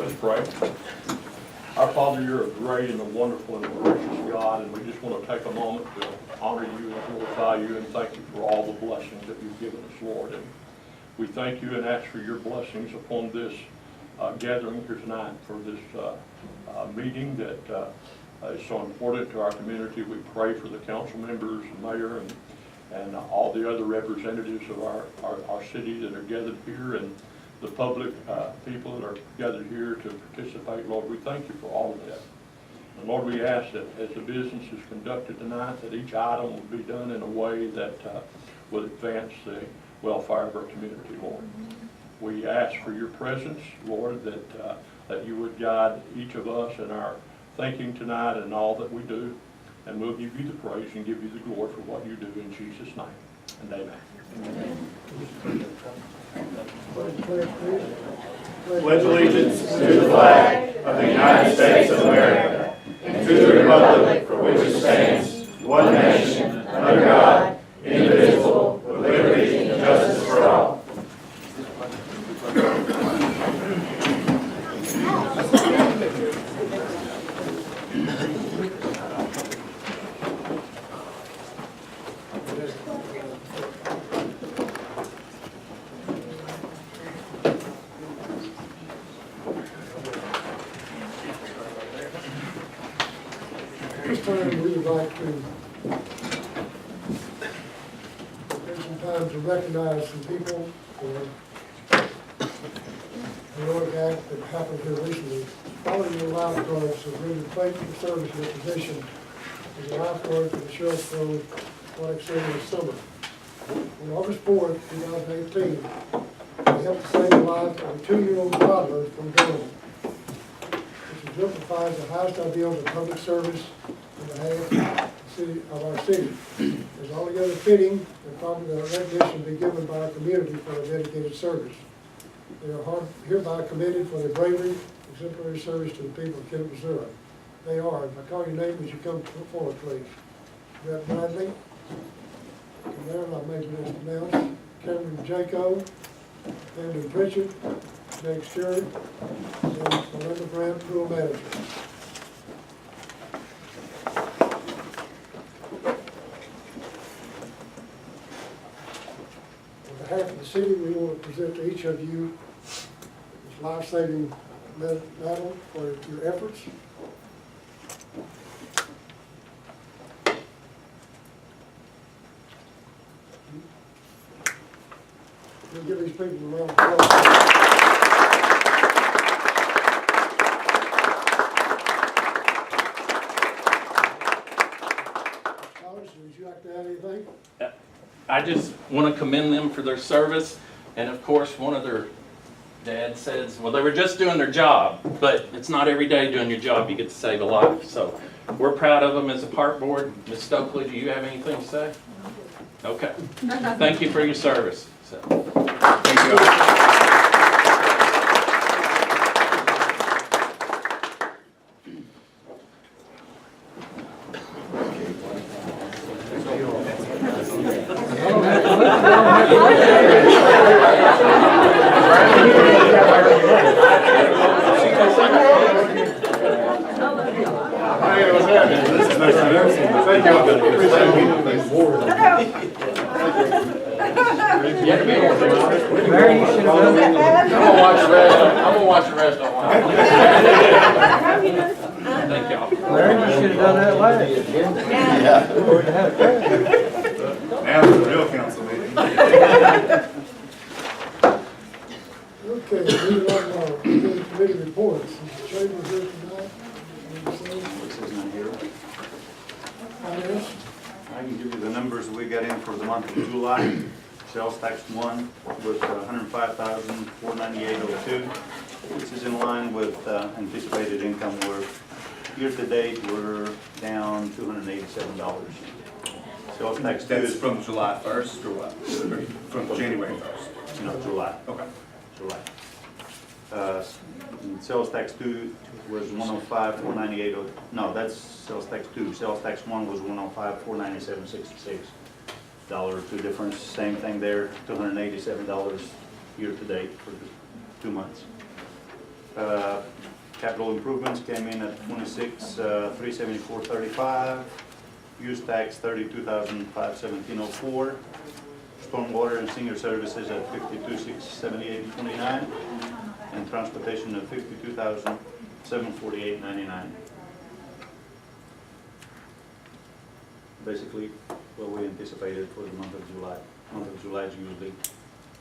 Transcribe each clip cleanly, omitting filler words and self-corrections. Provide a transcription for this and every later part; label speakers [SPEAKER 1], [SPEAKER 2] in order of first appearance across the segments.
[SPEAKER 1] Let's pray. Our Father, you're a great and a wonderful and a gracious God, and we just want to take a moment to honor you and glorify you and thank you for all the blessings that you've given us, Lord. And we thank you and ask for your blessings upon this gathering here tonight for this meeting that is so important to our community. We pray for the council members, and mayor, and all the other representatives of our city that are gathered here, and the public people that are gathered here to participate. Lord, we thank you for all of that. And Lord, we ask that as the business is conducted tonight, that each item will be done in a way that will advance the welfare of our community, Lord. We ask for your presence, Lord, that you would guide each of us in our thinking tonight and all that we do. And we'll give you the praise and give you the glory for what you do in Jesus' name. And amen.
[SPEAKER 2] Pledge allegiance to the flag of the United States of America and to the republic for which it stands, one nation, under God, indivisible, with liberty and justice for all.
[SPEAKER 3] This time we would like to take some time to recognize some people for the heroic act that happened here recently. Following the lifeguards have rendered faithful service in their position as a lifeguard for the Sheriff's Road Aquatic Center this summer. On August 4th, 2018, they helped to save the life of a 2-year-old toddler from drowning, which exemplifies the highest ideals of public service on behalf of our city. It's altogether fitting and proper that recognition be given by our community for their dedicated service. They are hereby commended for their bravery, exemplary service to the people of Kent, Missouri. They are, if I call your name, would you come forward, please? Brett Bradley, Cameron, I've made the list announced, Cameron Jaco, Andrew Pritchard, Jake Stewart, and Melinda Brandt, pool manager. On behalf of the city, we want to present to each of you this life-saving medal for your efforts. We'll give these people a round of applause. Would you like to add anything?
[SPEAKER 4] I just want to commend them for their service, and of course one of their dad says, well, they were just doing their job, but it's not every day doing your job you get to save a life. So we're proud of them as a park board. Ms. Stokely, do you have anything to say? Okay. Thank you for your service. So, thank you.
[SPEAKER 5] Mary, you should have done that.
[SPEAKER 4] I'm gonna watch the rest online. Thank y'all.
[SPEAKER 5] Mary, you should have done that last.
[SPEAKER 2] Now it's a real council meeting.
[SPEAKER 3] Okay, moving on to our committee reports. Is the chamber here tonight?
[SPEAKER 2] This is not here.
[SPEAKER 3] Finance?
[SPEAKER 2] I can give you the numbers we got in for the month of July. Sales tax 1 was $105,498.02, which is in line with anticipated income. Year to date, we're down $287. Sales tax 2
[SPEAKER 6] That's
[SPEAKER 2] is
[SPEAKER 6] from July 1st or what? From January 1st?
[SPEAKER 2] no, July.
[SPEAKER 6] Okay.
[SPEAKER 2] July. Sales tax 2 was $105,498. No, that's sales tax 2. Sales tax 1 was $105,497.66. $2 difference. Same thing there. $287 year to date for the 2 months.
[SPEAKER 6] Capital improvements came in at 37435. Use tax 32,517.04. Stormwater and senior services at 52,678.29. And transportation at 52,748.99. Basically, what we anticipated for the month of July. Month of July is usually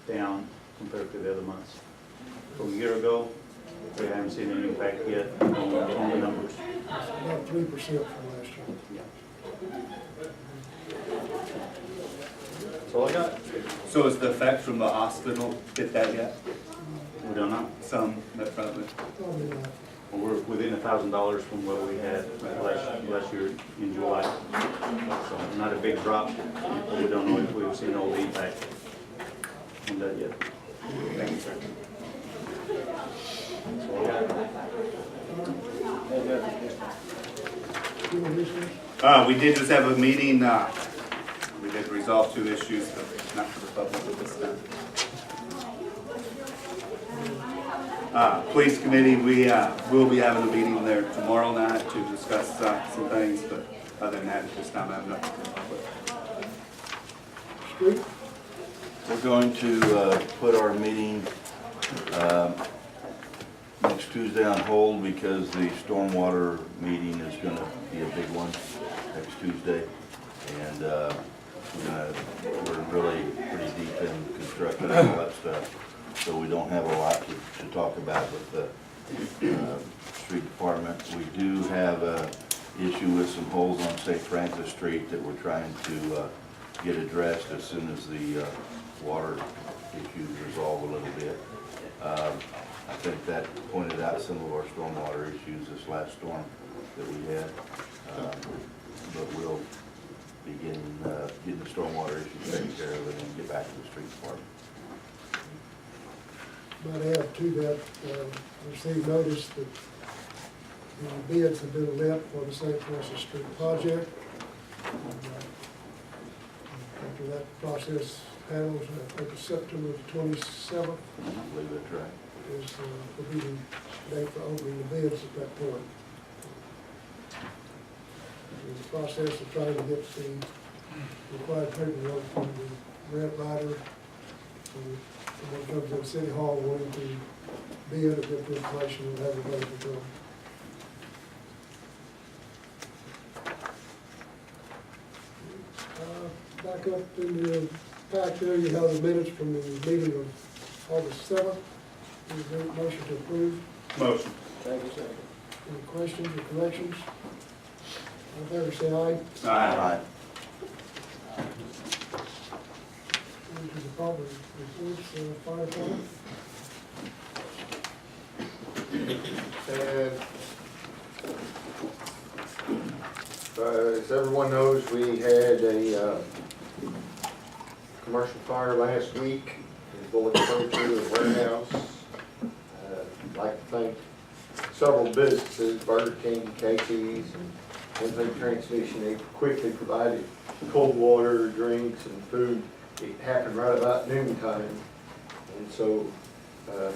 [SPEAKER 6] down compared to the other months. From a year ago, we haven't seen any impact yet on the numbers.
[SPEAKER 3] It's about 3% from last year.
[SPEAKER 6] That's all I got.
[SPEAKER 2] So is the effect from the hospital hit that yet?
[SPEAKER 6] We don't know.
[SPEAKER 2] Some, that probably.
[SPEAKER 3] Probably not.
[SPEAKER 6] We're within $1,000 from what we had last year in July. So not a big drop, but we don't know if we've seen all the impact on that yet.
[SPEAKER 2] Thank you, sir.
[SPEAKER 6] That's all I got.
[SPEAKER 3] Any commissioners?
[SPEAKER 2] We did just have a meeting, we did resolve 2 issues, but not for the public at this time. Police committee, we will be having a meeting there tomorrow night to discuss some things, but other than that, at this time, I have nothing for the public.
[SPEAKER 3] Street?
[SPEAKER 7] We're going to put our meeting next Tuesday on hold because the stormwater meeting is going to be a big one next Tuesday. And we're really pretty deep in construction and all that stuff. So we don't have a lot to talk about with the street department. We do have an issue with some holes on St. Francis Street that we're trying to get addressed as soon as the water issues resolve a little bit. I think that pointed out some of our stormwater issues this last storm that we had. But we'll be getting the stormwater issues taken care of and then get back to the street department.
[SPEAKER 3] Might add to that, received notice that the bids have been let for the St. Francis Street project. After that process handles, I think it's September the 27th
[SPEAKER 7] I believe that's right.
[SPEAKER 3] will be the date for opening the bids at that point. In the process of trying to get the required paperwork from the grant writer, someone comes in City Hall wanting to bid or get the information and have it ready to go. Back up in the pack there, you have the minutes from the meeting of August 7th. Is there a motion to approve?
[SPEAKER 2] Motion.
[SPEAKER 3] Any questions or corrections? All in favor, say aye.
[SPEAKER 7] Aye.
[SPEAKER 3] Into the property reports, fire department.
[SPEAKER 8] And as everyone knows, we had a commercial fire last week in Bullock Country and Warehouse. I'd like to thank several businesses, Burger King, Casey's, and Infinite Transmission. They quickly provided cold water, drinks, and food. It happened right about noontime, and so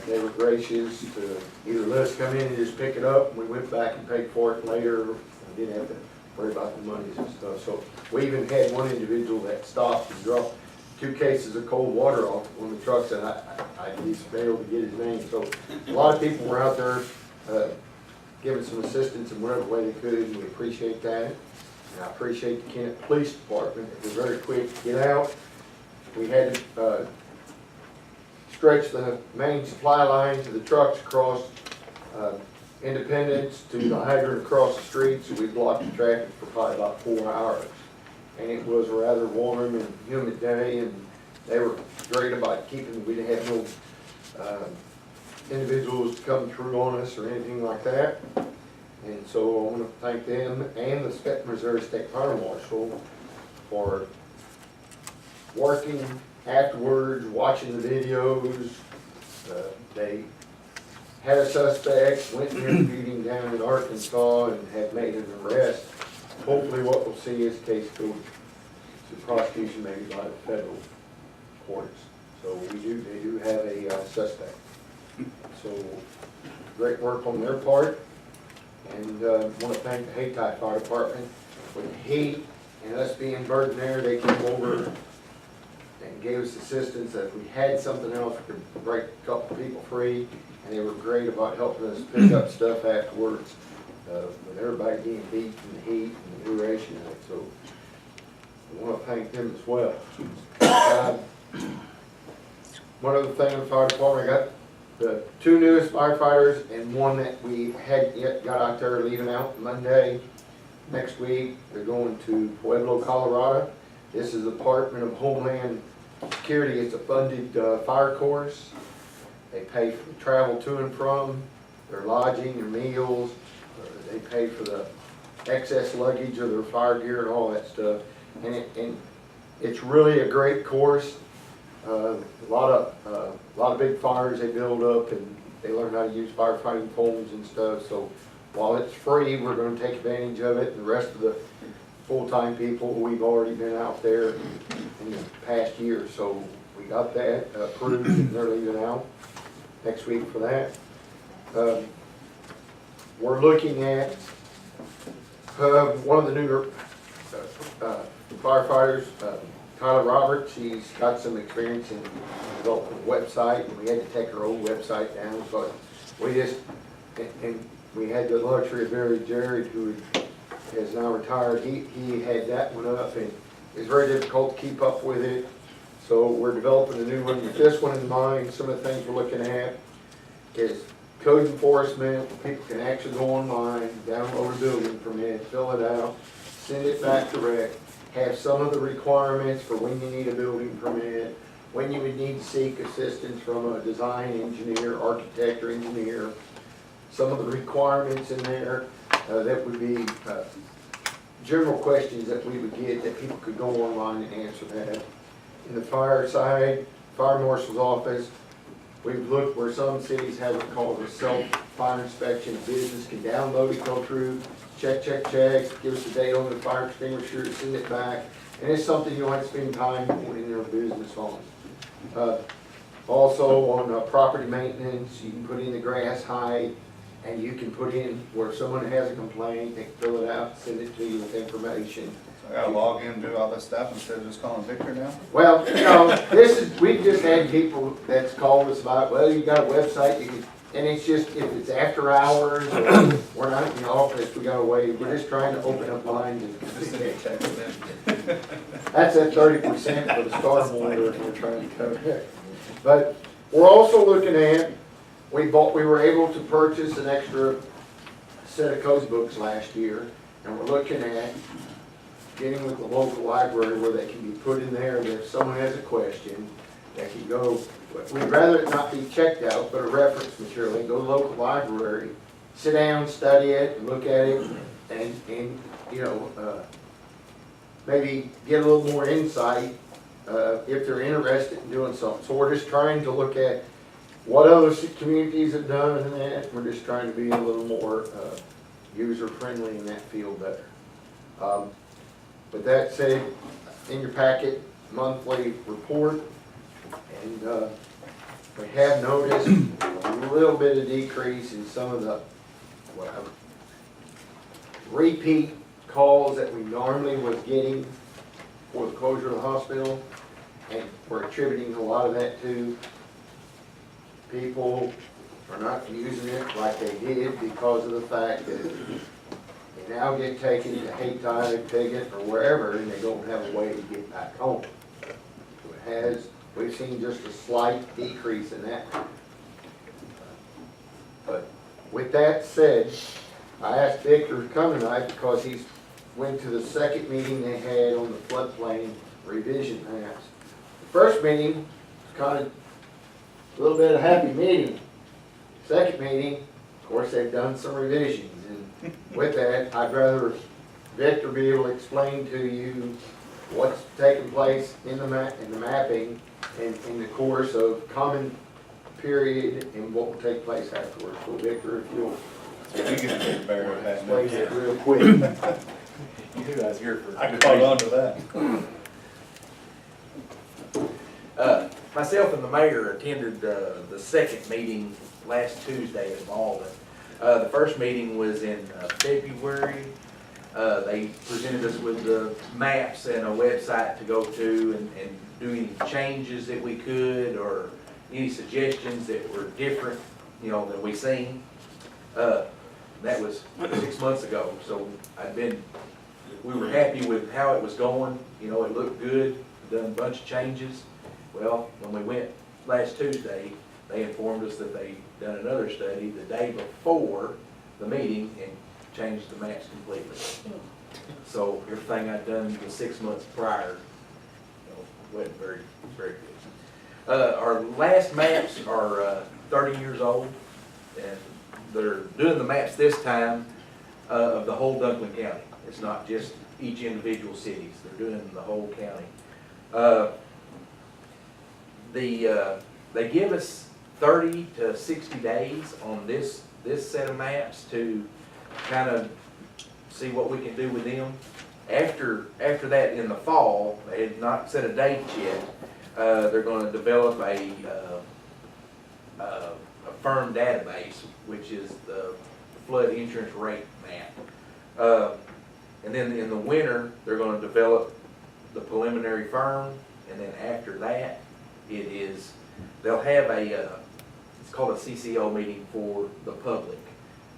[SPEAKER 8] they were gracious to either let us come in and just pick it up, and we went back and paid for it later. We didn't have to worry about the monies and stuff. So we even had one individual that stopped and dropped 2 cases of cold water off one of the trucks, and I at least failed to get his name. So a lot of people were out there giving some assistance in whatever way they could, and we appreciate that. And I appreciate the Kent Police Department. They were very quick to get out. We had to stretch the main supply line to the trucks across Independence to the hydrant across the street, so we blocked the traffic for probably about 4 hours. And it was a rather warm and humid day, and they were great about keeping, we didn't have no individuals come through on us or anything like that. And so I want to thank them and the Missouri State Fire Marshal for working afterwards, watching the videos. They had a suspect, went and interviewed him down in Arkansas and had made an arrest. Hopefully what we'll see is case go to prosecution maybe by the federal courts. So they do have a suspect. So, great work on their part. And want to thank the Hayti Fire Department. With the heat and us being burdened there, they came over and gave us assistance. If we had something else, we could break a couple people free. And they were great about helping us pick up stuff afterwards, with everybody being beat from the heat and the duration of it. So I want to thank them as well. One other thing in the fire department, I got the 2 newest firefighters and one that we hadn't yet got out there leaving out Monday. Next week, they're going to Pueblo, Colorado. This is the Department of Homeland Security. It's a funded fire course. They pay for the travel to and from, their lodging, their meals. They pay for the excess luggage of their fire gear and all that stuff. And it's really a great course. A lot of big fires they build up, and they learn how to use firefighting foams and stuff. So while it's free, we're going to take advantage of it. And the rest of the full-time people, we've already been out there in the past year. So we got that approved, and they're leaving out next week for that. We're looking at one of the newer firefighters, Tyler Roberts. He's got some experience in developing a website, and we had to take our old website down, but we just, and we had the luxury of Barry Jared, who is now retired. He had that one up, and it's very difficult to keep up with it. So we're developing a new one with this one in mind. Some of the things we're looking at is code enforcement. People can actually go online, download a building permit, fill it out, send it back to rec, have some of the requirements for when you need a building permit, when you would need to seek assistance from a design engineer, architect, or engineer. Some of the requirements in there that would be general questions that we would get that people could go online and answer that. In the fire side, fire marshal's office, we've looked where some cities have it called a self-fire inspection. Business can download it, go through, check, give us a date on the fire extinguisher, send it back. And it's something you don't have to spend time in your business on. Also on property maintenance, you can put in the grass height, and you can put in where someone has a complaint, they can fill it out, send it to you with information.
[SPEAKER 2] So I gotta log in and do all this stuff instead of just calling Victor now?
[SPEAKER 8] Well, you know, we've just had people that's called us about, well, you got a website, you can, and it's just, if it's after hours, or we're not in the office, we gotta wait, we're just trying to open up lines and.
[SPEAKER 2] Just send me a text then.
[SPEAKER 8] That's at 30% for the stormwater we're trying to cover. But we're also looking at, we were able to purchase an extra set of code books last year, and we're looking at getting with the local library where they can be put in there, and if someone has a question, they can go, we'd rather it not be checked out, but a reference material, and go to the local library, sit down, study it, and look at it, and you know, maybe get a little more insight if they're interested in doing something. So we're just trying to look at what other communities have done in that. We're just trying to be a little more user-friendly in that field better. With that said, in your packet, monthly report, and we have noticed a little bit of decrease in some of the repeat calls that we normally was getting for the closure of the hospital, and we're attributing a lot of that to people are not using it like they did because of the fact that they now get taken to Hayti, Piggott, or wherever, and they don't have a way to get back home. So we've seen just a slight decrease in that. But with that said, I asked Victor to come tonight because he's went to the second meeting they had on the floodplain revision maps. The first meeting was kind of a little bit of a happy meeting. Second meeting, of course, they've done some revisions, and with that, I'd rather Victor be able to explain to you what's taking place in the mapping and in the course of common period and what will take place afterwards. So Victor, if you'll
[SPEAKER 2] You can bear with
[SPEAKER 8] explain
[SPEAKER 2] that.
[SPEAKER 8] it real quick.
[SPEAKER 2] You knew I was here for. I caught on to that.
[SPEAKER 9] myself and the mayor attended the second meeting last Tuesday in Malden. The first meeting was in February. They presented us with the maps and a website to go to and do any changes that we could, or any suggestions that were different, than we seen. That was 6 months ago, so we were happy with how it was going. It looked good, done a bunch of changes. Well, when we went last Tuesday, they informed us that they'd done another study the day before the meeting and changed the maps completely. So everything I'd done the 6 months prior, wasn't very, very good. Our last maps are 30 years old, and they're doing the maps this time of the whole Dunklin County. It's not just each individual cities, they're doing the whole county. They give us 30 to 60 days on this set of maps to kind of see what we can do with them. After that, in the fall, they had not set a date yet, they're gonna develop a firm database, which is the flood insurance rate map. And then in the winter, they're gonna develop the preliminary firm, and then after that, they'll have it's called a CCO meeting for the public.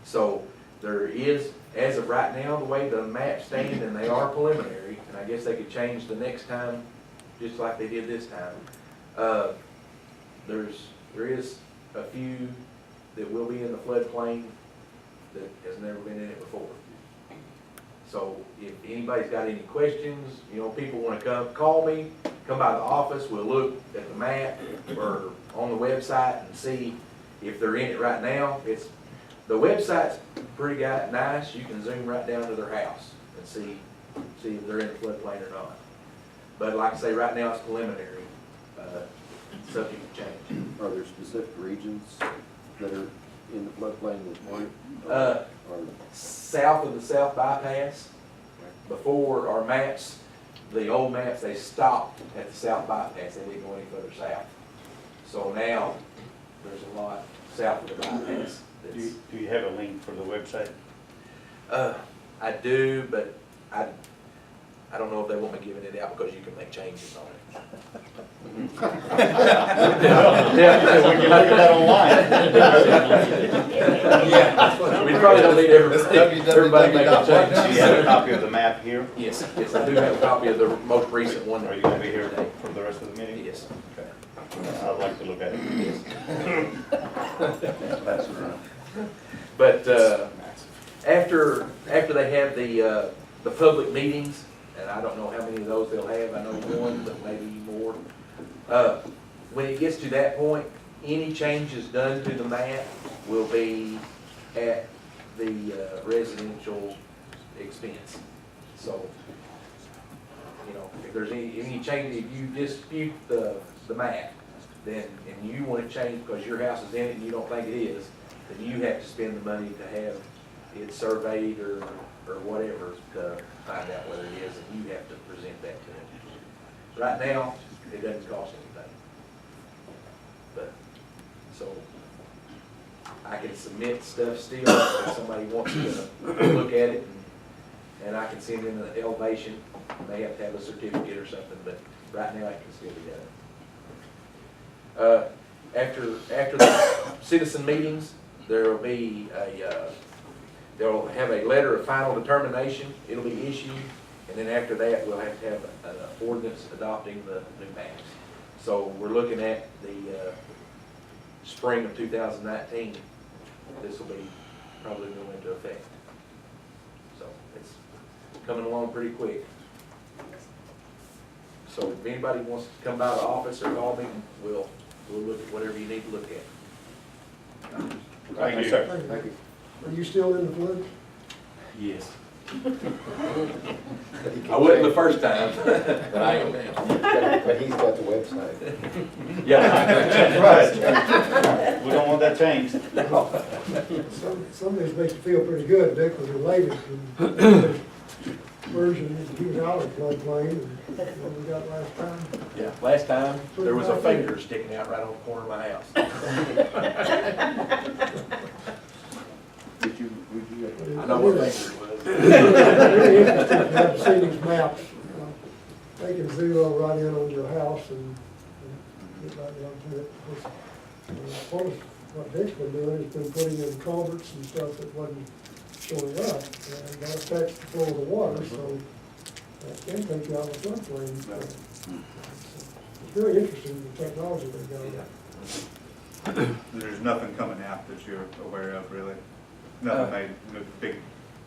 [SPEAKER 9] So there is, as of right now, the way the maps stand, and they are preliminary, and I guess they could change the next time, just like they did this time. There is a few that will be in the floodplain that has never been in it before. So if anybody's got any questions, people want to call me, come by the office, we'll look at the map or on the website and see if they're in it right now. The website's pretty nice. You can zoom right down to their house and see if they're in the floodplain or not. But like I say, right now it's preliminary, subject to change.
[SPEAKER 10] Are there specific regions that are in the floodplain that weren't? Or
[SPEAKER 9] South of the South Bypass, before our maps, the old maps, they stopped at the South Bypass. They didn't go any further south. So now, there's a lot south of the bypass.
[SPEAKER 6] Do you have a link for the website?
[SPEAKER 9] I do, but I don't know if they want me giving it out because you can make changes on it.
[SPEAKER 6] Yeah, we can look at that online.
[SPEAKER 9] Yeah, we probably don't need everybody making
[SPEAKER 6] Do
[SPEAKER 9] changes.
[SPEAKER 6] you have a copy of the map here?
[SPEAKER 9] Yes, I do have a copy of the most recent one.
[SPEAKER 6] Are you going to be here for the rest of the meeting?
[SPEAKER 9] Yes.
[SPEAKER 6] I'd like to look at it.
[SPEAKER 9] Yes. But after they have the public meetings, and I don't know how many of those they'll have, I know one, but maybe more. When it gets to that point, any changes done to the map will be at the residential expense. So, if there's any change, if you dispute the map, then, and you want to change because your house is in it and you don't think it is, then you have to spend the money to have it surveyed or whatever to find out whether it is, and you have to present that to them. Right now, it doesn't cost anything. But, so, I can submit stuff still if somebody wants to look at it, and I can send in an elevation. They have to have a certificate or something, but right now it can still be done. After the citizen meetings, there will be they'll have a letter of final determination. It'll be issued, and then after that, we'll have to have an ordinance adopting the new maps. So we're looking at the spring of 2019. This will be probably going into effect. So it's coming along pretty quick. So if anybody wants to come by the office or call me, we'll look at whatever you need to look at.
[SPEAKER 6] Thank you.
[SPEAKER 3] Thank you. Are you still in the flood?
[SPEAKER 9] Yes. I wasn't the first time, but I am now.
[SPEAKER 10] But he's got the website.
[SPEAKER 9] Yeah.
[SPEAKER 6] Right. We don't want that changed.
[SPEAKER 3] Some of this makes you feel pretty good, Dick, because you're late. version, he was out of floodplain, and what we got last time.
[SPEAKER 9] Yeah, last time, there was a finger sticking out right on the corner of my house.
[SPEAKER 10] Would you
[SPEAKER 9] I know what finger it was.
[SPEAKER 3] Really interesting to have seen these maps. They can zero right in on your house and get right down to it. Part of what Dick's been doing is been putting in culverts and stuff that wasn't showing up, and that affects the flow of the water, so that can take you out of the floodplain. It's very interesting, the technology they've got.
[SPEAKER 2] There's nothing coming out that you're aware of, really? Nothing made, no big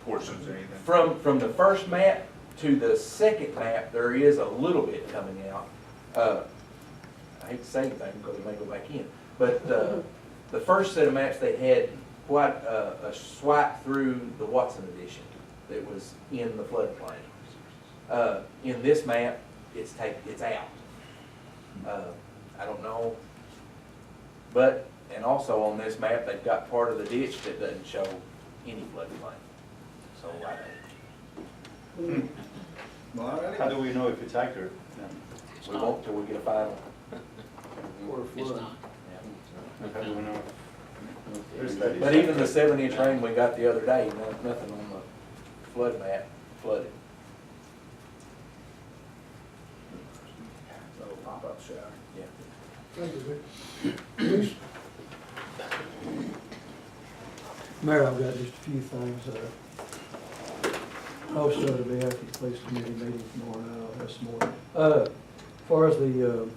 [SPEAKER 2] portions or anything?
[SPEAKER 9] From the first map to the second map, there is a little bit coming out. I hate to say anything because it may go back in, but the first set of maps, they had quite a swipe through the Watson edition that was in the floodplain. In this map, it's out. I don't know, but, and also on this map, they've got part of the ditch that doesn't show any floodplain. So
[SPEAKER 6] How do we know if it's accurate?
[SPEAKER 9] we won't till we get a final.
[SPEAKER 10] It's not.
[SPEAKER 6] How do we know?
[SPEAKER 9] But even the 7-inch rain we got the other day, nothing on the flood map flooded.
[SPEAKER 2] Little pop-up shower.
[SPEAKER 9] Yeah.
[SPEAKER 3] Thank you, Dick. Bruce?
[SPEAKER 5] Mayor, I've got just a few things. Also, to be at the police committee meeting tomorrow, I'll have some more. As far as the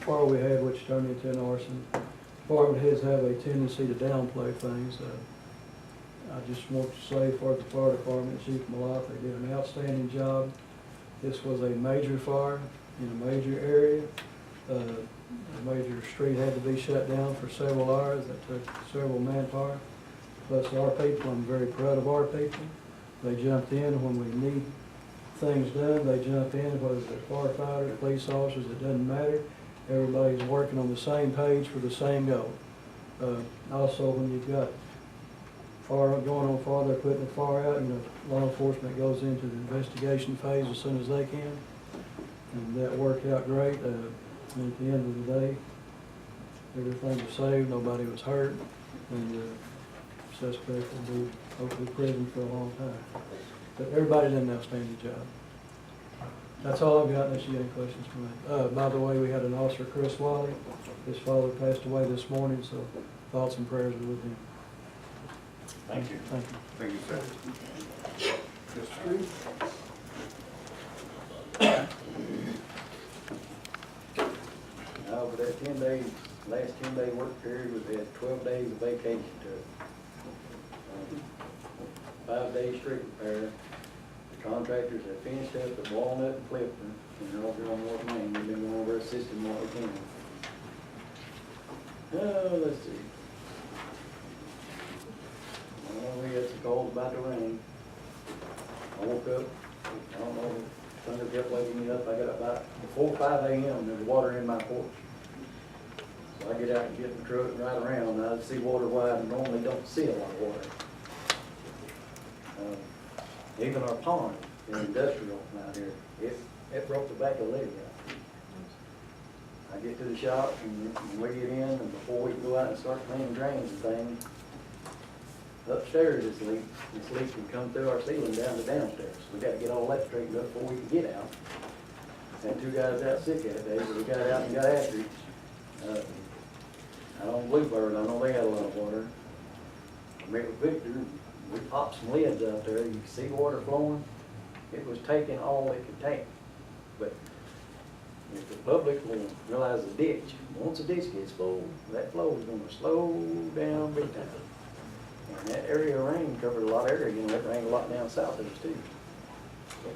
[SPEAKER 5] fire we had, which turned into an arson, department heads have a tendency to downplay things. I just want to say for the fire department, Chief Malott, they did an outstanding job. This was a major fire in a major area. A major street had to be shut down for several hours. That took several manpower. Plus our people, I'm very proud of our people. They jumped in when we need things done. They jump in, whether it's firefighters, police officers, it doesn't matter. Everybody's working on the same page for the same goal. Also, when you've got fire going on fire, they're putting the fire out, law enforcement goes into the investigation phase as soon as they can. And that worked out great. And at the end of the day, everything was saved, nobody was hurt, and the suspect will be hopefully prison for a long time. But everybody did an outstanding job. That's all I've got, unless you have any questions for me. By the way, we had an officer, Chris Wally. His father passed away this morning, so thoughts and prayers are with him.
[SPEAKER 6] Thank you.
[SPEAKER 5] Thank you.
[SPEAKER 2] Thank you, sir.
[SPEAKER 3] Street?
[SPEAKER 10] Over that last 10-day work period, we've had 12 days of vacation to it. 5 days street repair. The contractors have finished up at Walnut and Clifton, and they're over on North Main. We've been going over assisting what we can. Let's see. We had some calls about the rain. I woke up, I don't know, thunder kept waking me up. I got up about before 5 a.m. There's water in my porch. So I get out and get in the truck and ride around, and I see water where I normally don't see a lot of water. Even our pond in industrial out here, it broke the back of the levee out. I get to the shop and we get in, and before we can go out and start cleaning drains and things, upstairs this leak can come through our ceiling down to downstairs. We got to get all that straightened up before we can get out. Had 2 guys out sick that day, so we got out and got after it. Out on Bluebird, I know they had a lot of water. I met with Victor, we popped some lids out there. You could see water flowing. It was taking all it could take. But if the public will realize the ditch, once the ditch gets full, that flow is going to slow down big time. And that area of rain covered a lot of area. It rained a lot down south of us too. But,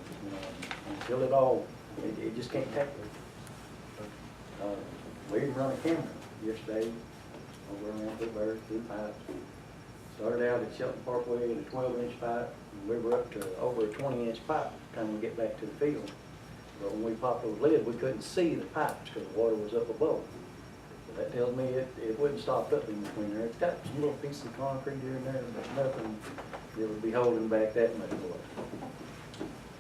[SPEAKER 10] until it just can't tackle it. We run a camera yesterday over around Bluebird through pipes. Started out at Shelton Parkway at a 12-inch pipe, and we were up to over a 20-inch pipe by the time we get back to the field. But when we popped those lids, we couldn't see the pipes because the water was up above. So that tells me it wouldn't stop up in between there. It's got some little pieces of concrete here and there, but nothing that would be holding back that much water.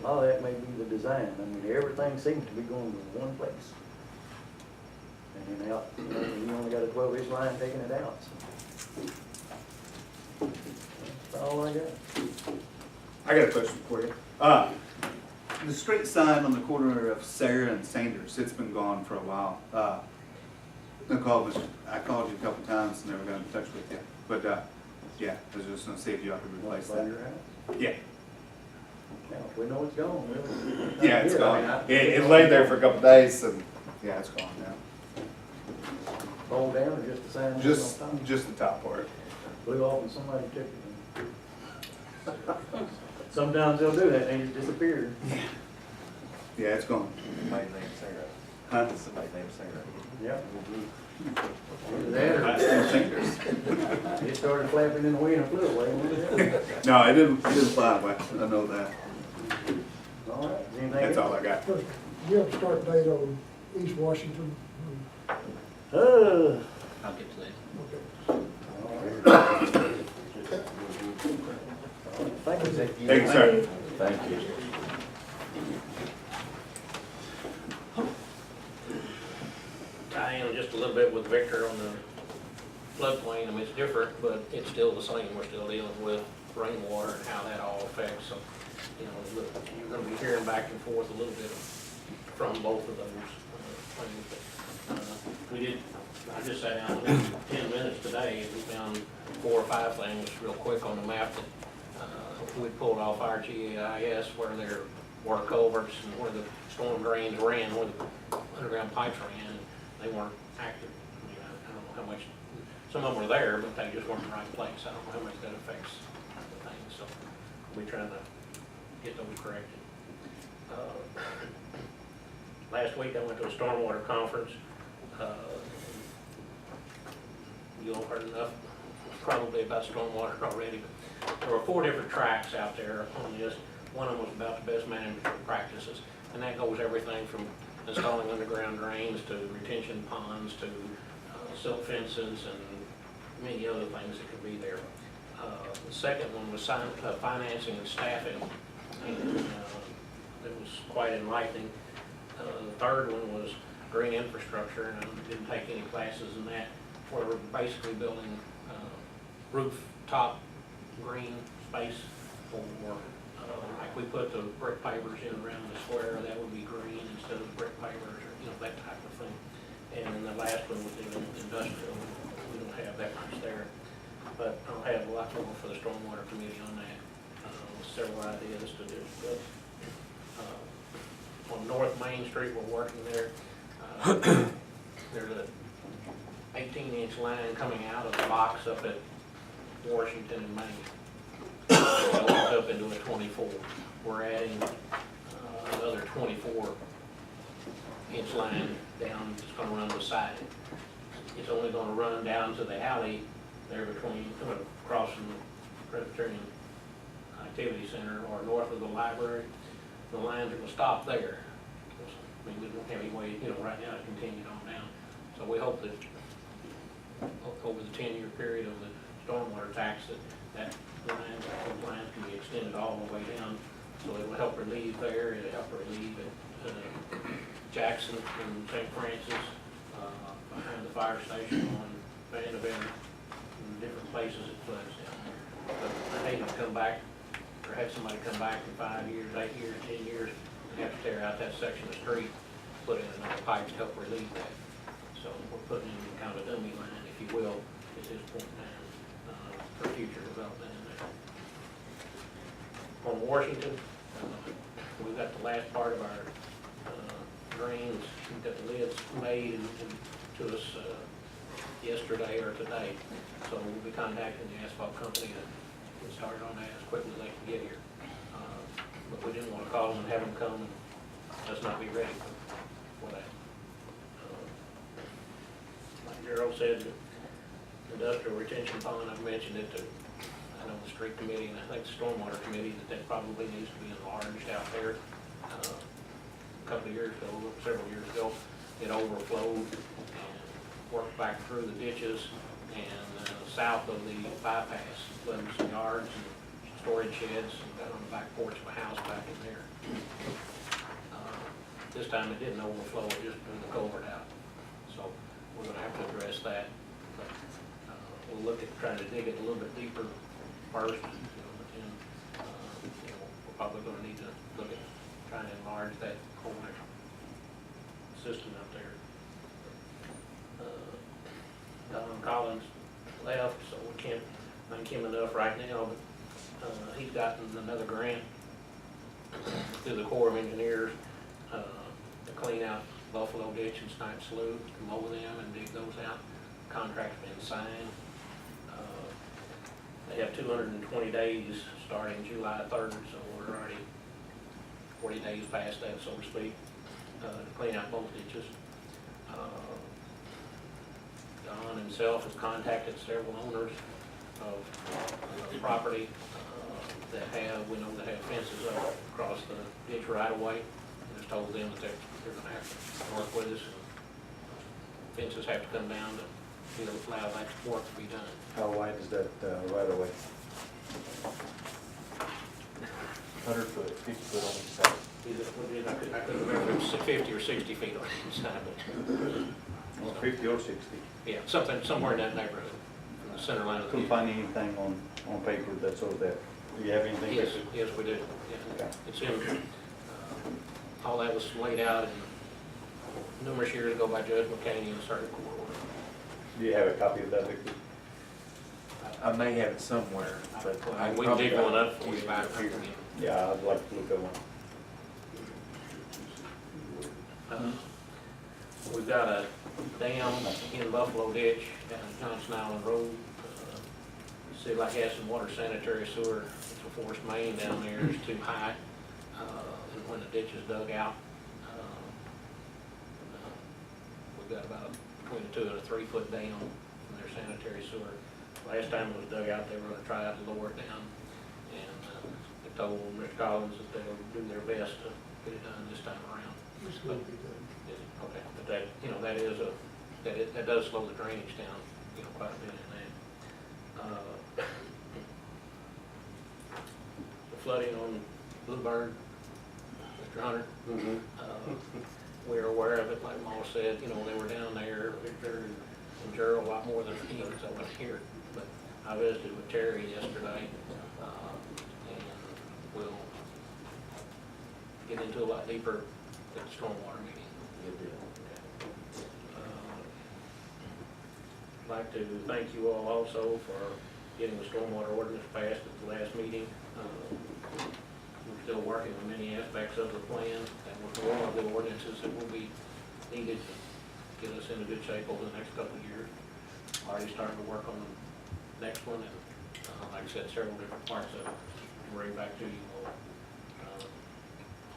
[SPEAKER 10] lot of that may be the design. I mean, everything seems to be going to one place. And then out, you only got a 12-inch line taking it out, so. That's all I got.
[SPEAKER 6] I got a question for you. The street sign on the corner of Sarah and Sanders, it's been gone for a while. Nicole, I called you a couple times, never got in touch with you. But, yeah, I was just gonna see if you could replace
[SPEAKER 10] By
[SPEAKER 6] that.
[SPEAKER 10] your house.
[SPEAKER 6] Yeah,
[SPEAKER 10] Now, if we know it's gone, we'll.
[SPEAKER 6] yeah, it's
[SPEAKER 10] I
[SPEAKER 6] gone.
[SPEAKER 10] mean,
[SPEAKER 6] It laid there for a couple days and, yeah, it's gone now.
[SPEAKER 10] Roll down or just the sign?
[SPEAKER 6] Just,
[SPEAKER 10] on top?
[SPEAKER 6] just the top part.
[SPEAKER 10] Blew off and somebody took it. Sometimes they'll do that, and they just disappear.
[SPEAKER 6] Yeah, it's gone.
[SPEAKER 9] Somebody named Sarah.
[SPEAKER 6] Huh?
[SPEAKER 9] Somebody named Sarah.
[SPEAKER 10] Yep. Either that
[SPEAKER 6] Last
[SPEAKER 10] or
[SPEAKER 6] name Sanders.
[SPEAKER 10] it started flapping in the wind and flew away.
[SPEAKER 6] No, it didn't fly away. I know that.
[SPEAKER 10] All right, is anything
[SPEAKER 6] That's
[SPEAKER 10] else?
[SPEAKER 6] all I got.
[SPEAKER 3] Do you have a start date on East Washington?
[SPEAKER 10] Uh,
[SPEAKER 4] I'll get to that.
[SPEAKER 10] Thank you.
[SPEAKER 6] Thank you, sir.
[SPEAKER 7] Thank you.
[SPEAKER 11] tie in just a little bit with Victor on the floodplain. I mean, it's different, but it's still the same. We're still dealing with rainwater and how that all affects. So, you know, you're gonna be hearing back and forth a little bit from both of those things. But, we did, I just sat down in 10 minutes today and we found 4 or 5 things real quick on the map that we pulled off our GIS where there were culverts and where the storm drains ran, where the underground pipes ran. They weren't active. I mean, I don't know how much, some of them were there, but they just weren't in the right place. I don't know how much that affects the things, so we're trying to get those corrected. Last week I went to a stormwater conference. You all heard enough probably about stormwater already, but there were 4 different tracks out there on this. One of them was about the best management practices, and that goes everything from installing underground drains to retention ponds to silt fences and many other things that could be there. The second one was financing and staffing, and it was quite enlightening. The third one was green infrastructure, and I didn't take any classes in that, where we're basically building rooftop green space for, like we put the brick pavers in around the square, that would be green instead of brick pavers, or, you know, that type of thing. And then the last one was in industrial. We don't have that much there, but I'll have a lot more for the stormwater committee on that. Several ideas to do, but on North Main Street, we're working there. There's a 18-inch line coming out of the box up at Washington and Main. It opens up into a 24. We're adding another 24-inch line down. It's going to run beside it. It's only going to run down to the alley there between, across from the Presbyterian Activity Center or north of the library. The lines are going to stop there. I mean, we don't have any way, you know, right now to continue on down. So we hope that over the 10-year period of the stormwater tax that those lines can be extended all the way down. So it will help relieve there, it'll help relieve at Jackson and St. Francis, behind the fire station on Vanderbilt, and different places it floods down there. But I hate to come back, or have somebody come back in 5 years, 8 years, 10 years, and have to tear out that section of street, put in another pipe to help relieve that. So we're putting in kind of a dummy line, if you will, at this point in time, for future development in there. On Washington, we've got the last part of our drains, we've got the lids made and to us yesterday or today. So we'll be contacting the asphalt company to get started on that as quickly as they can get here. But we didn't want to call them and have them come and us not be ready for that. Like Gerald said, the industrial retention pond, I've mentioned it to, I know the street committee and I think the stormwater committee, that probably needs to be enlarged out there. A couple of years ago, several years ago, it overflowed and worked back through the ditches and south of the bypass, flooded some yards and storage sheds, and got on the back porch of a house back in there. This time it didn't overflow, it just blew the culvert out. So we're gonna have to address that. But, we'll look at trying to dig it a little bit deeper first, but then, we're probably gonna need to look at trying to enlarge that whole system up there. Don Collins left, so we can't thank him enough right now, but, he's gotten another grant through the Corps of Engineers, to clean out Buffalo Ditch and Snipe Slough, to mow them and dig those out. Contract's been signed. They have 220 days starting July 3rd, so we're already 40 days past that, so to speak, to clean out both ditches. Don himself has contacted several owners of property that have fences up across the ditch right away. And has told them that they're gonna have to work with us. Fences have to come down to, allow that work to be done.
[SPEAKER 6] How wide is that right away?
[SPEAKER 2] 100 foot, 50 foot on each side.
[SPEAKER 11] I couldn't remember if it was 50 or 60 feet on each side, but,
[SPEAKER 6] 50 or 60.
[SPEAKER 11] yeah, somewhere in that neighborhood, from the center line of the
[SPEAKER 6] Couldn't
[SPEAKER 11] ditch.
[SPEAKER 6] find anything on paper that shows that. Do you have anything?
[SPEAKER 11] Yes, yes, we do. Yeah.
[SPEAKER 6] Okay.
[SPEAKER 11] It's in, all that was laid out numerous years ago by Judge McCaney and started court order.
[SPEAKER 6] Do you have a copy of that, Victor?
[SPEAKER 9] I may have it somewhere, but I
[SPEAKER 11] We can dig one up for you back here.
[SPEAKER 6] Yeah, I'd like to look at one.
[SPEAKER 11] We've got a dam in Buffalo Ditch down Johnson Island Road. City like has some water sanitary sewer. It's a forced main down there. It's too high. And when the ditch is dug out, we've got about between a 2 and a 3 foot dam from their sanitary sewer. Last time it was dug out, they were gonna try out to lower it down. And they told Mr. Collins that they'll do their best to get it done this time around.
[SPEAKER 3] It's gonna be done.
[SPEAKER 11] Okay, but that does slow the drainage down, quite a bit in that. The flooding on Bluebird, Mr. Hunter, we're aware of it, like Ma said, they were down there, Victor and Gerald, a lot more than me, because I wasn't here. But I visited with Terry yesterday, and we'll get into a lot deeper at the stormwater meeting. I'd like to thank you all also for getting the stormwater ordinance passed at the last meeting. We're still working on many aspects of the plan, and we're one of the ordinances that will be needed to get us into good shape over the next couple of years. Already starting to work on the next one, and like I said, several different parts of it to bring back to you all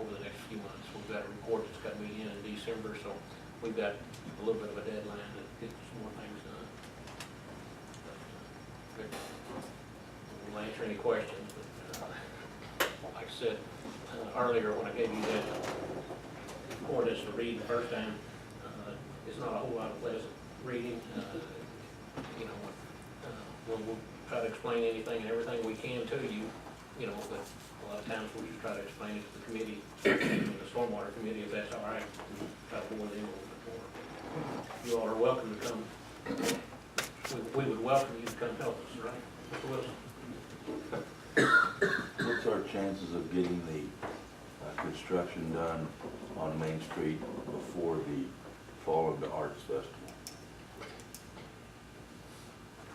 [SPEAKER 11] over the next few months. We've got a report that's got to be in December, so we've got a little bit of a deadline to get some more things done. We'll answer any questions, but like I said earlier when I gave you that ordinance to read the first time, it's not a whole lot of pleasant reading. We'll try to explain anything and everything we can to you, but a lot of times we'll just try to explain it to the committee, the stormwater committee, if that's all right. Try to bore them a little bit more. You all are welcome to come. We would welcome you to come help us, right, Mr. Wilson?
[SPEAKER 7] What's our chances of getting the construction done on Main Street before the Fall of the Arts Festival?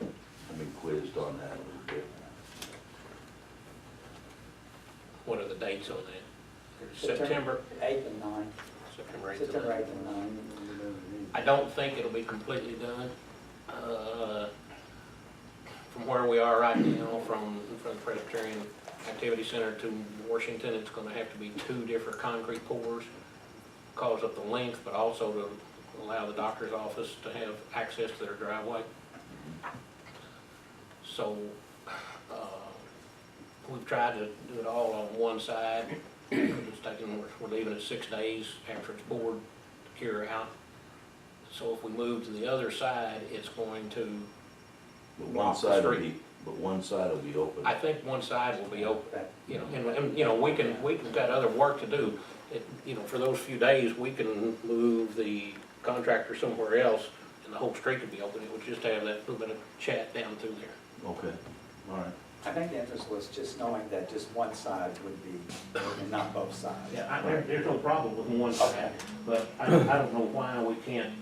[SPEAKER 7] I've been quizzed on that a little bit.
[SPEAKER 11] What are the dates on that? September
[SPEAKER 10] 8th and 9th.
[SPEAKER 11] September 8th.
[SPEAKER 10] September 8th and 9th.
[SPEAKER 11] I don't think it'll be completely done. From where we are right now, from the Presbyterian Activity Center to Washington, it's gonna have to be 2 different concrete pours because of the length, but also to allow the doctor's office to have access to their driveway. So, we've tried to do it all on one side. We're leaving it 6 days after it's poured to cure out. So if we move to the other side, it's going to
[SPEAKER 7] But
[SPEAKER 11] block the street.
[SPEAKER 7] But one side will be open.
[SPEAKER 11] I think one side will be open, you know, and, you know, we can got other work to do. You know, for those few days, we can move the contractor somewhere else, and the whole street could be open. It would just have that little bit of chat down through there.
[SPEAKER 7] Okay, all right.
[SPEAKER 12] I think the interest was just knowing that just one side would be, and not both sides.
[SPEAKER 11] Yeah, there's no problem with one side, but I don't know why we can't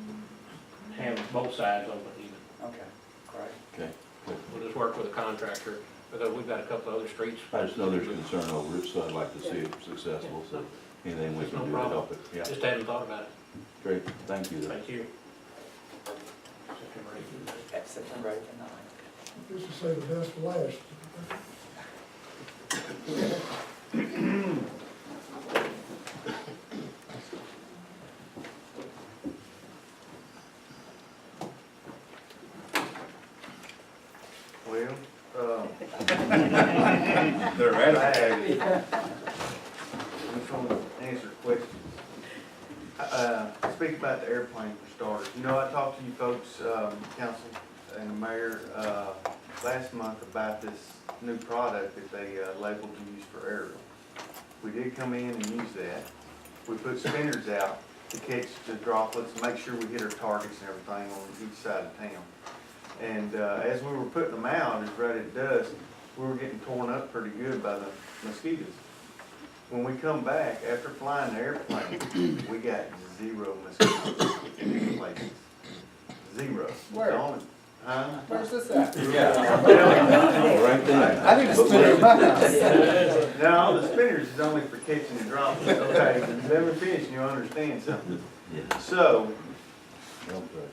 [SPEAKER 11] have both sides open even.
[SPEAKER 12] Okay, great.
[SPEAKER 7] Okay, good.
[SPEAKER 11] We'll just work with the contractor, because we've got a couple other streets.
[SPEAKER 7] I just know there's concern over it, so I'd like to see it successful, so anything we
[SPEAKER 11] There's
[SPEAKER 7] can
[SPEAKER 11] no
[SPEAKER 7] do to
[SPEAKER 11] problem.
[SPEAKER 7] help it. Yeah,
[SPEAKER 11] Just hadn't thought about it.
[SPEAKER 7] great, thank you.
[SPEAKER 11] Thank you. September 18th.
[SPEAKER 12] At September 8th and 9th.
[SPEAKER 3] Just to say the best for last.
[SPEAKER 8] Well,
[SPEAKER 7] They're
[SPEAKER 8] I'm just gonna answer questions. Speak about the airplane for starters. You know, I talked to you folks, council and the mayor, last month about this new product that they labeled to use for aerial. We did come in and use that. We put spinners out to catch the droplets, make sure we hit our targets and everything on each side of town. And as we were putting them out, it's right at dusk, we were getting torn up pretty good by the mosquitoes. When we come back, after flying the airplane, we got 0 mosquitoes in these places. 0.
[SPEAKER 12] Where?
[SPEAKER 8] Huh?
[SPEAKER 12] Where's this at?
[SPEAKER 7] Right there.
[SPEAKER 12] I need to spin it in my house.
[SPEAKER 8] No, the spinners is only for catching the droplets, okay? Let me finish and you'll understand something.
[SPEAKER 7] Yeah.
[SPEAKER 8] So,
[SPEAKER 7] Okay.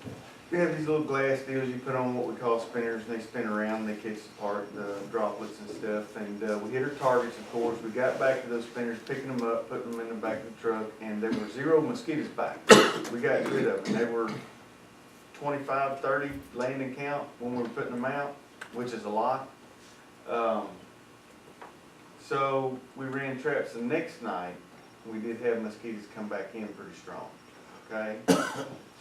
[SPEAKER 8] we have these little glass deals you put on what we call spinners, and they spin around, and they catch the droplets and stuff. And we hit our targets, of course. We got back to those spinners, picking them up, putting them in the back of the truck, and there were 0 mosquitoes back. We got rid of them. They were 25, 30 landing count when we were putting them out, which is a lot. So we ran traps the next night. We did have mosquitoes come back in pretty strong, okay?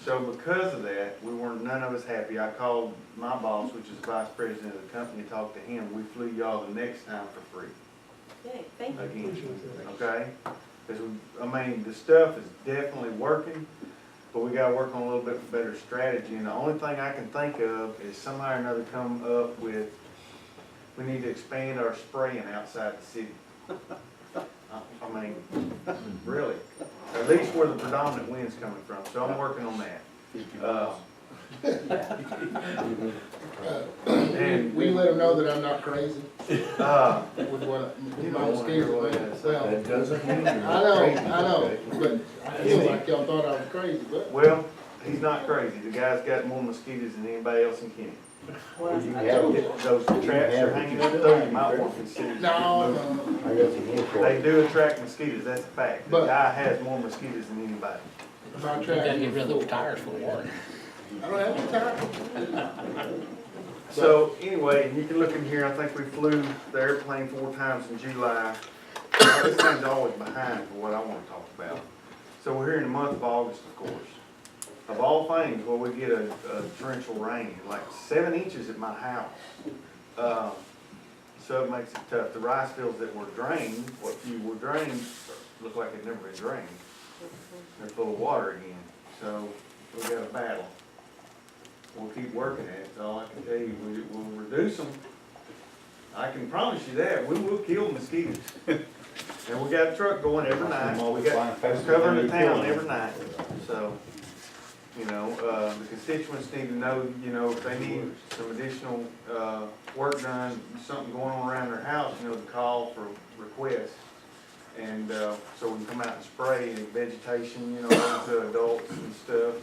[SPEAKER 8] So because of that, none of us happy. I called my boss, which is the vice president of the company, talked to him. We flew y'all the next time for free,
[SPEAKER 13] Okay, thank you.
[SPEAKER 8] again, okay? Because, the stuff is definitely working, but we gotta work on a little bit better strategy. And the only thing I can think of is somehow or another come up with, we need to expand our spraying outside the city. Really, at least where the predominant wind's coming from, so I'm working on that. And
[SPEAKER 14] We let them know that I'm not crazy with what,
[SPEAKER 8] you
[SPEAKER 14] my
[SPEAKER 8] don't wanna hear what I
[SPEAKER 14] mosquitoes.
[SPEAKER 8] say.
[SPEAKER 14] Well,
[SPEAKER 7] That doesn't mean you're
[SPEAKER 14] I know, but I feel like y'all thought I was crazy, but.
[SPEAKER 8] Well, he's not crazy, the guy's got more mosquitoes than anybody else in Kenny. Those traps are hanging up there, you might want to consider.
[SPEAKER 14] No,
[SPEAKER 8] They do attract mosquitoes, that's a fact. The
[SPEAKER 14] But-
[SPEAKER 8] guy has more mosquitoes than anybody.
[SPEAKER 14] my
[SPEAKER 11] You gotta
[SPEAKER 14] track.
[SPEAKER 11] get rid of those tires full of water.
[SPEAKER 14] I don't have any time.
[SPEAKER 8] So anyway, you can look in here, I think we flew the airplane 4 times in July. This thing's always behind for what I want to talk about. So we're here in the month of August, of course. Of all things, where we get a torrential rain, like 7 inches at my house. So it makes it tough. The rice fields that were drained, what few were drained, look like they'd never been drained. They're full of water again, so we got a battle. We'll keep working at it, that's all I can tell you. We'll reduce them. I can promise you that, we will kill mosquitoes. And we got a truck going every night, we're covering the town every night, so. The constituents need to know, if they need some additional, work done, something going on around their house, to call for requests. And, so we can come out and spray and vegetation, to adults and stuff.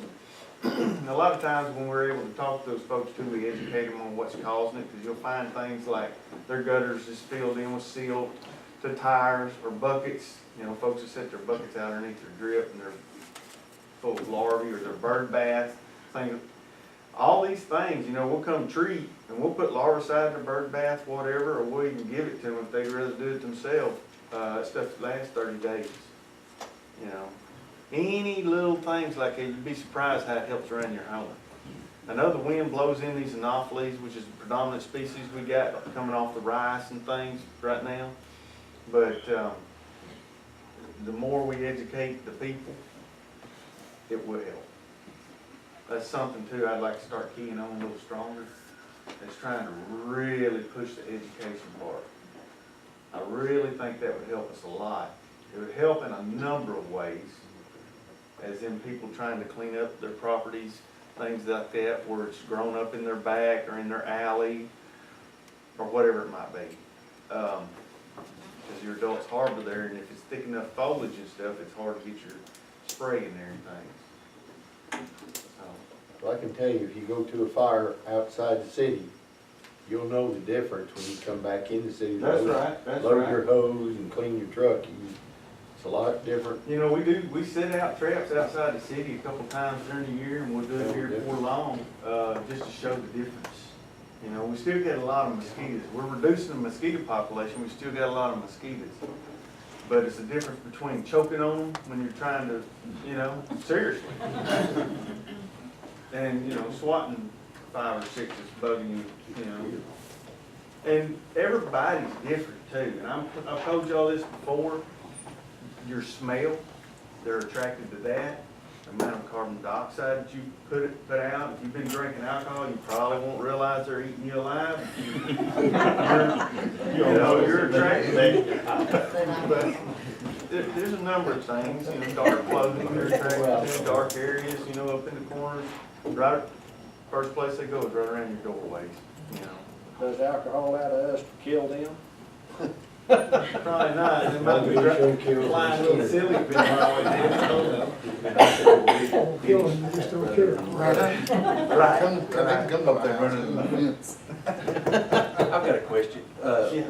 [SPEAKER 8] And a lot of times when we're able to talk to those folks too, we educate them on what's causing it, because you'll find things like their gutters is filled in with silt, to tires or buckets, folks that set their buckets out underneath their drip and they're full of larvae, or their bird bath, things. All these things, we'll come treat, and we'll put larvicide in their bird bath, whatever, or we'll even give it to them if they'd rather do it themselves. Stuff that lasts 30 days, Any little things like that, you'd be surprised how it helps around your home.
[SPEAKER 2] I know the wind blows in these anopheles, which is the predominant species we got coming off the rice and things right now. But, the more we educate the people, it will help. That's something too I'd like to start keying on a little stronger. Is trying to really push the education part. I really think that would help us a lot. It would help in a number of ways, as in people trying to clean up their properties, things like that, where it's grown up in their back or in their alley, or whatever it might be. Because your adults harbor there, and if it's thick enough foliage and stuff, it's hard to get your spray in there and things. So,
[SPEAKER 8] Well, I can tell you, if you go to a fire outside the city, you'll know the difference when you come back in the city.
[SPEAKER 2] That's right, that's
[SPEAKER 8] Load
[SPEAKER 2] right.
[SPEAKER 8] your hose and clean your truck. It's a lot different.
[SPEAKER 2] You know, we set out traps outside the city a couple times during the year, and we'll do it here before long, just to show the difference. You know, we still get a lot of mosquitoes. We're reducing the mosquito population, we still got a lot of mosquitoes. But it's the difference between choking on them when you're trying to, you know, seriously. And, you know, swatting 5 or 6 is bugging you, you know. And everybody's different too, and I've told y'all this before. Your smell, they're attracted to that. The amount of carbon dioxide that you put out. If you've been drinking alcohol, you probably won't realize they're eating you alive. You're attracted. But there's a number of things, you know, dark clothing, they're attracted to, dark areas, you know, up in the corners. Right, first place they go is right around your doorways, you know.
[SPEAKER 10] Does alcohol out of us kill them?
[SPEAKER 2] Probably not, it might be flying a little silly if it's always
[SPEAKER 3] Don't kill them, you just don't cure them.
[SPEAKER 2] Right.
[SPEAKER 14] Come up there running the fence.
[SPEAKER 9] I've got a question.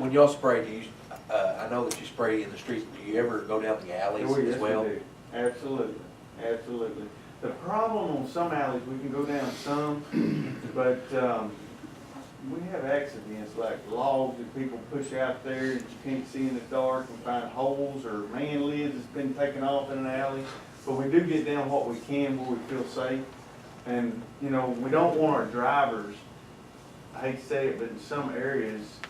[SPEAKER 9] When y'all spray, do you, I know that you spray in the streets, do you ever go down the alleys
[SPEAKER 2] Oh, yes,
[SPEAKER 9] as well?
[SPEAKER 2] we do. Absolutely, absolutely. The problem on some alleys, we can go down some, but, we have accidents like logs that people push out there that you can't see in the dark and find holes or man lids that's been taken off in an alley. But we do get down what we can where we feel safe. And, you know, we don't want our drivers, I hate to say it, but in some areas,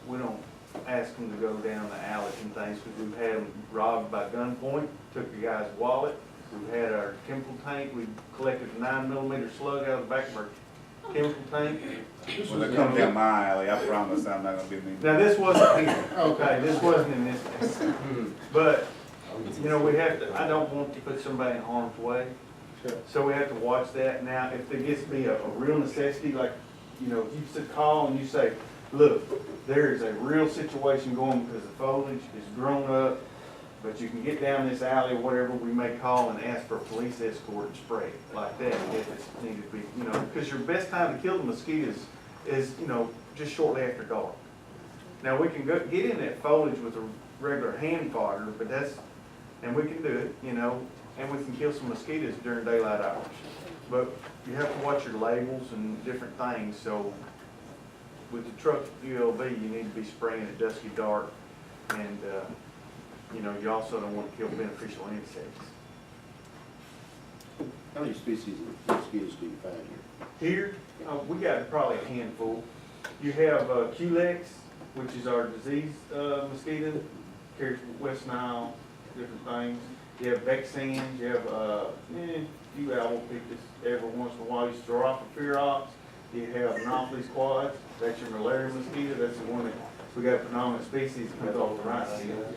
[SPEAKER 2] we don't ask them to go down the alleys and things because we've had them robbed by gunpoint, took the guy's wallet. We've had our chemical tank, we collected a 9mm slug out of the back of our chemical tank.
[SPEAKER 6] When they come down my alley, I promise I'm not gonna be mean.
[SPEAKER 2] Now, this wasn't here, okay, this wasn't in this case. But, you know, we have to, I don't want to put somebody in harm's way. So we have to watch that. Now, if there gets to be a real necessity, like, you know, if you just call and you say, look, there is a real situation going because the foliage is grown up, but you can get down this alley or whatever, we may call and ask for a police escort and spray it like that if it's needed to be, you know, because your best time to kill the mosquitoes is, you know, just shortly after dark. Now, we can go get in that foliage with a regular hand fodder, but that's, and we can do it, you know, and we can kill some mosquitoes during daylight hours. But you have to watch your labels and different things, so with the truck ULB, you need to be spraying at dusky dark, and, you know, you also don't want to kill beneficial insects.
[SPEAKER 8] How many species of mosquitoes do you find here?
[SPEAKER 2] Here, we got probably a handful. You have Culex, which is our disease mosquito, carries West Nile, different things. You have Vexans, you have few owl pictus every once in a while. You have Zoropha. You have Anopheles quads, that's your malaria mosquito, that's the one that we got predominant species with all the rice fields.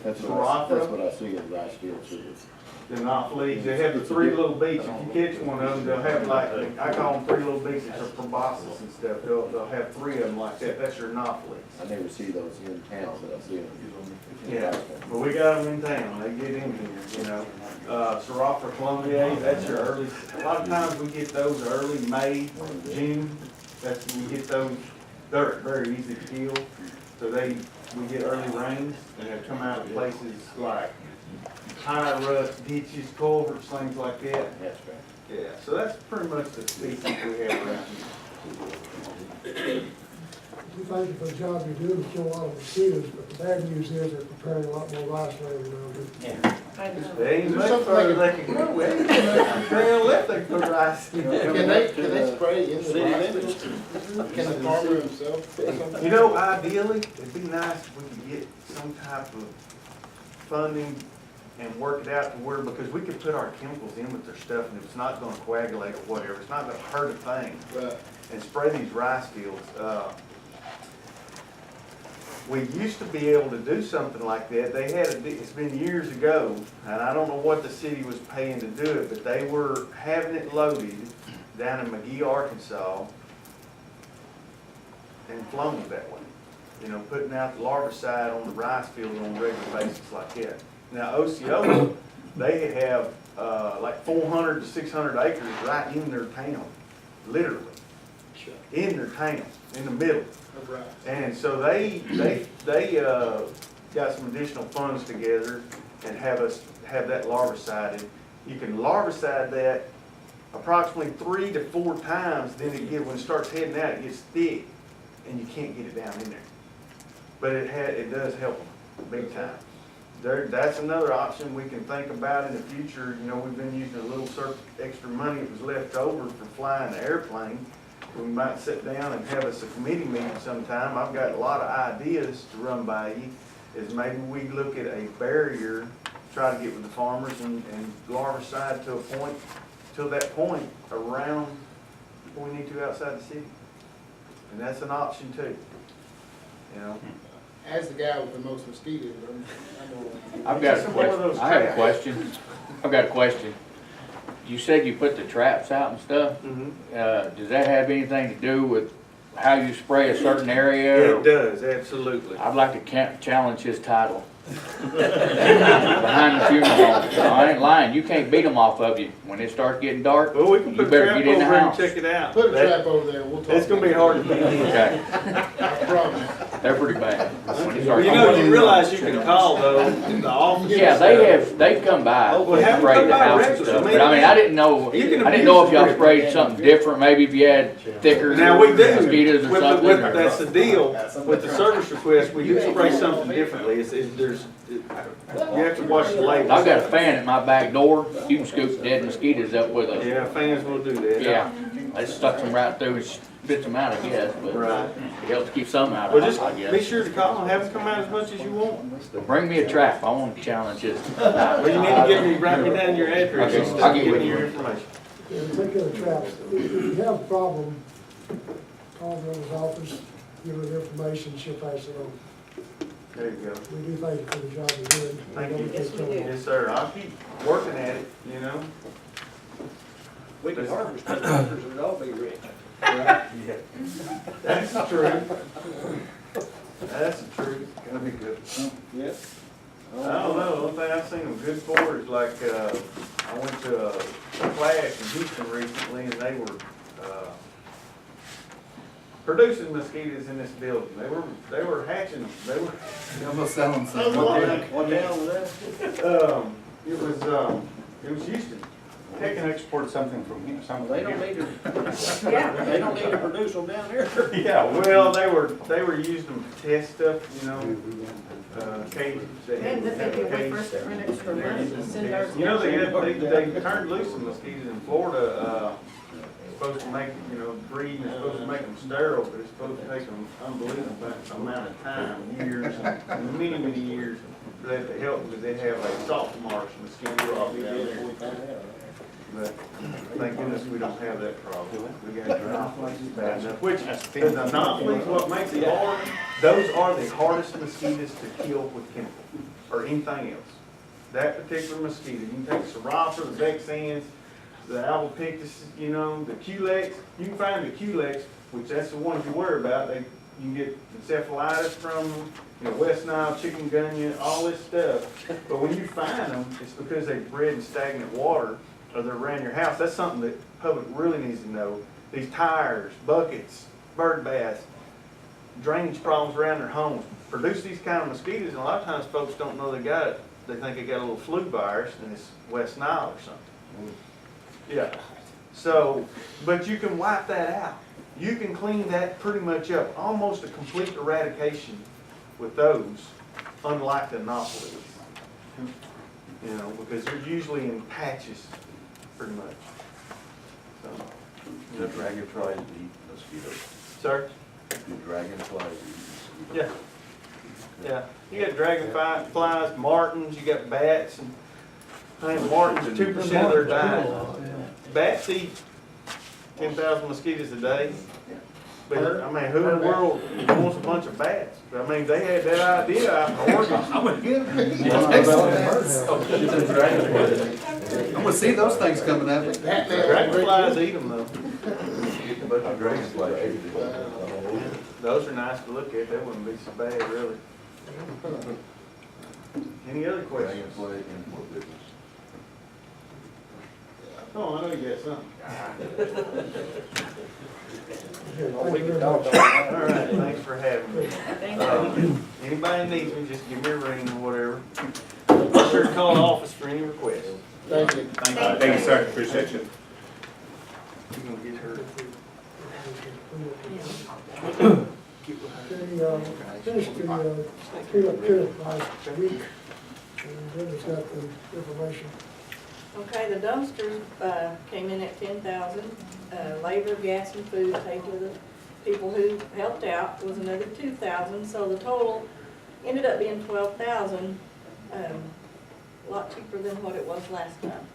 [SPEAKER 8] That's
[SPEAKER 2] Zoropha.
[SPEAKER 8] what I see in rice fields.
[SPEAKER 2] The Anopheles, they have the 3 little beaks. If you catch one of them, they'll have like, I call them 3 little beaks, it's a proboscis and stuff. They'll have 3 of them like that. That's your Anopheles.
[SPEAKER 8] I never see those in town, but I see them.
[SPEAKER 2] Yeah, but we got them in town. They get in here, you know. Zoropha columbiae, that's your early, a lot of times we get those early May, June. That's when we get those. They're very easy to kill. So we get early rains and they come out of places like high ruts, ditches, culverts, things like that.
[SPEAKER 8] That's right.
[SPEAKER 2] Yeah, so that's pretty much the species we have around here.
[SPEAKER 3] We thank you for the job you're doing to kill a lot of mosquitoes, but the bad news is they're preparing a lot more rice land around here.
[SPEAKER 12] Yeah.
[SPEAKER 9] They ain't
[SPEAKER 14] There's
[SPEAKER 9] much
[SPEAKER 14] something
[SPEAKER 9] further
[SPEAKER 14] like-
[SPEAKER 9] they can go. They ain't much ground left they can put rice.
[SPEAKER 14] Can they spray in the rice? Can the farmer himself do something?
[SPEAKER 9] You know, ideally, it'd be nice if we could get some type of funding and work it out to where, because we could put our chemicals in with their stuff and it's not gonna coagulate or whatever, it's not gonna hurt a thing,
[SPEAKER 14] Right.
[SPEAKER 9] and spray these rice fields. We used to be able to do something like that. They had, it's been years ago, and I don't know what the city was paying to do it, but they were having it loaded down in McGee, Arkansas, and flown it that way. You know, putting out the larvicide on the rice field on a regular basis like that. Now, Osceola, they have, like 400 to 600 acres right in their town, literally. In their town, in the middle.
[SPEAKER 14] Right.
[SPEAKER 9] And so they got some additional funds together and have that larvicided. You can larvicide that approximately 3 to 4 times, then when it starts heading out, it gets thick and you can't get it down in there. But it does help them big time. That's another option we can think about in the future. You know, we've been using a little extra money that was left over for flying the airplane. We might sit down and have us a committee meeting sometime. I've got a lot of ideas to run by you, is maybe we look at a barrier, try to get with the farmers and larvicide to a point, till that point around where we need to outside the city. And that's an option too, you know.
[SPEAKER 14] As the guy with the most mosquitoes, I know.
[SPEAKER 2] I've got a
[SPEAKER 9] Some more of those
[SPEAKER 2] question. I have a
[SPEAKER 9] traps.
[SPEAKER 2] question. I've got a question. You said you put the traps out and stuff. Does that have anything to do with how you spray a certain area?
[SPEAKER 9] It does, absolutely.
[SPEAKER 2] I'd like to challenge his title. Behind the funeral home. No, I ain't lying. You can't beat them off of you. When it starts getting dark,
[SPEAKER 9] Well, we can
[SPEAKER 2] you
[SPEAKER 9] put a
[SPEAKER 2] better
[SPEAKER 9] trap
[SPEAKER 2] get in the
[SPEAKER 9] over and
[SPEAKER 2] house.
[SPEAKER 9] check it out.
[SPEAKER 14] Put a trap over there, we'll talk.
[SPEAKER 9] It's gonna be hard to beat.
[SPEAKER 2] Okay,
[SPEAKER 14] I promise.
[SPEAKER 2] they're pretty bad. When it
[SPEAKER 9] Well,
[SPEAKER 2] starts
[SPEAKER 9] you know, you realize you can call though, the office.
[SPEAKER 2] Yeah, they've come by,
[SPEAKER 9] Well,
[SPEAKER 2] and
[SPEAKER 9] have them
[SPEAKER 2] sprayed
[SPEAKER 9] come
[SPEAKER 2] the
[SPEAKER 9] by
[SPEAKER 2] house and
[SPEAKER 9] regularly.
[SPEAKER 2] stuff,
[SPEAKER 9] I
[SPEAKER 2] but I
[SPEAKER 9] mean,
[SPEAKER 2] mean, I didn't know,
[SPEAKER 9] you can
[SPEAKER 2] I didn't know if y'all
[SPEAKER 9] abuse
[SPEAKER 2] sprayed something different, maybe if you had thicker
[SPEAKER 9] Now, we do,
[SPEAKER 2] mosquitoes or
[SPEAKER 9] with
[SPEAKER 2] something. or-
[SPEAKER 9] that's the deal, with the service request, we do spray something differently, you have to watch the labels.
[SPEAKER 2] I've got a fan at my back door, you can scoop dead mosquitoes up with a,
[SPEAKER 9] Yeah, fans will do that.
[SPEAKER 2] yeah, they sucks them right through and spits them out, I guess, but
[SPEAKER 9] Right.
[SPEAKER 2] it helps keep some out
[SPEAKER 9] Well,
[SPEAKER 2] of
[SPEAKER 9] just
[SPEAKER 2] them, I
[SPEAKER 9] be
[SPEAKER 2] guess.
[SPEAKER 9] sure to call and have them come out as much as you want.
[SPEAKER 2] Bring me a trap, I want to challenge this.
[SPEAKER 9] Well, you need to write me down your address
[SPEAKER 2] Okay,
[SPEAKER 9] and
[SPEAKER 2] I'll
[SPEAKER 9] stuff,
[SPEAKER 2] get
[SPEAKER 9] give
[SPEAKER 2] with
[SPEAKER 9] me
[SPEAKER 2] you.
[SPEAKER 9] your information.
[SPEAKER 3] And take care of traps. If you have a problem, call Rose office, give her the information, she'll pass it on.
[SPEAKER 9] There you go.
[SPEAKER 3] We do thank you for the job you're doing.
[SPEAKER 9] Thank you.
[SPEAKER 3] Yes, we do.
[SPEAKER 9] Yes, sir, I'll keep working at it, you know.
[SPEAKER 10] We can harvest those acres and it'll all be rich.
[SPEAKER 9] That's the truth. That's the truth. Gonna be good.
[SPEAKER 10] Yeah.
[SPEAKER 9] I don't know, the only thing I've seen them good for is like, I went to a class in Houston recently and they were, producing mosquitoes in this building. They were hatching, they were.
[SPEAKER 14] Almost selling
[SPEAKER 9] something.
[SPEAKER 10] What the hell was that?
[SPEAKER 9] It was Houston.
[SPEAKER 6] They can export something from here, something
[SPEAKER 10] They
[SPEAKER 6] from
[SPEAKER 10] don't
[SPEAKER 6] here.
[SPEAKER 10] need to, they don't need to produce them down here.
[SPEAKER 9] Yeah, well, they were using them to test stuff, you know, cages. They had cages. You know, they turned loose some mosquitoes in Florida, supposed to make, you know, breed, and it's supposed to make them sterile, but it's supposed to take them unbelievable amount of time, years, many, many years for that to help, because they have a salt marsh mosquito off down there. But thank goodness we don't have that problem. We got anopheles bad enough, which, the anopheles, what makes it hard, those are the hardest mosquitoes to kill with chemical, or anything else. That particular mosquito, you can take the Serapha, the Vexans, the Albopictus, you know, the Culex, you can find the Culex, which that's the ones you worry about. You can get encephalitis from them, you know, West Nile, chikungunya, all this stuff. But when you find them, it's because they bred in stagnant water or they're around your house. That's something that the public really needs to know. These tires, buckets, bird baths, drainage problems around their homes produce these kind of mosquitoes, and a lot of times folks don't know they got it. They think they got a little flu virus and it's West Nile or something. Yeah. So, but you can wipe that out. You can clean that pretty much up. Almost a complete eradication with those, unlike the anopheles.
[SPEAKER 2] you know, because they're usually in patches, pretty much. So,
[SPEAKER 7] The dragonflies eat mosquitoes.
[SPEAKER 2] sir?
[SPEAKER 7] Do dragonflies eat mosquitoes?
[SPEAKER 2] Yeah. Yeah, you got dragonflies, martins, you got bats, and I think martins, 2% of their diet. Bats eat 10,000 mosquitoes a day. But, I mean, who in the world wants a bunch of bats? I mean, they had that idea out in Oregon.
[SPEAKER 14] I'm gonna see those things coming at me.
[SPEAKER 2] Dragonflies eat them though.
[SPEAKER 7] But dragonflies eat
[SPEAKER 2] Those are nice to look at, that wouldn't be so bad, really. Any other questions?
[SPEAKER 7] dragonfly import business.
[SPEAKER 2] Oh, I know you got something.
[SPEAKER 3] Thank you very much.
[SPEAKER 2] All right, thanks for having me. Anybody needs me, just give me a ring or whatever. Be sure to call the office for any requests.
[SPEAKER 8] Thank you.
[SPEAKER 2] Thank you, sir, appreciate you. You gonna get her?
[SPEAKER 3] Finished the cleanup kit last week, and Brenda's got the information.
[SPEAKER 13] Okay, the dumpsters, came in at 10,000, labor, gas and food paid to the people who helped out was another 2,000, so the total ended up being 12,000, a lot cheaper than what it was last time.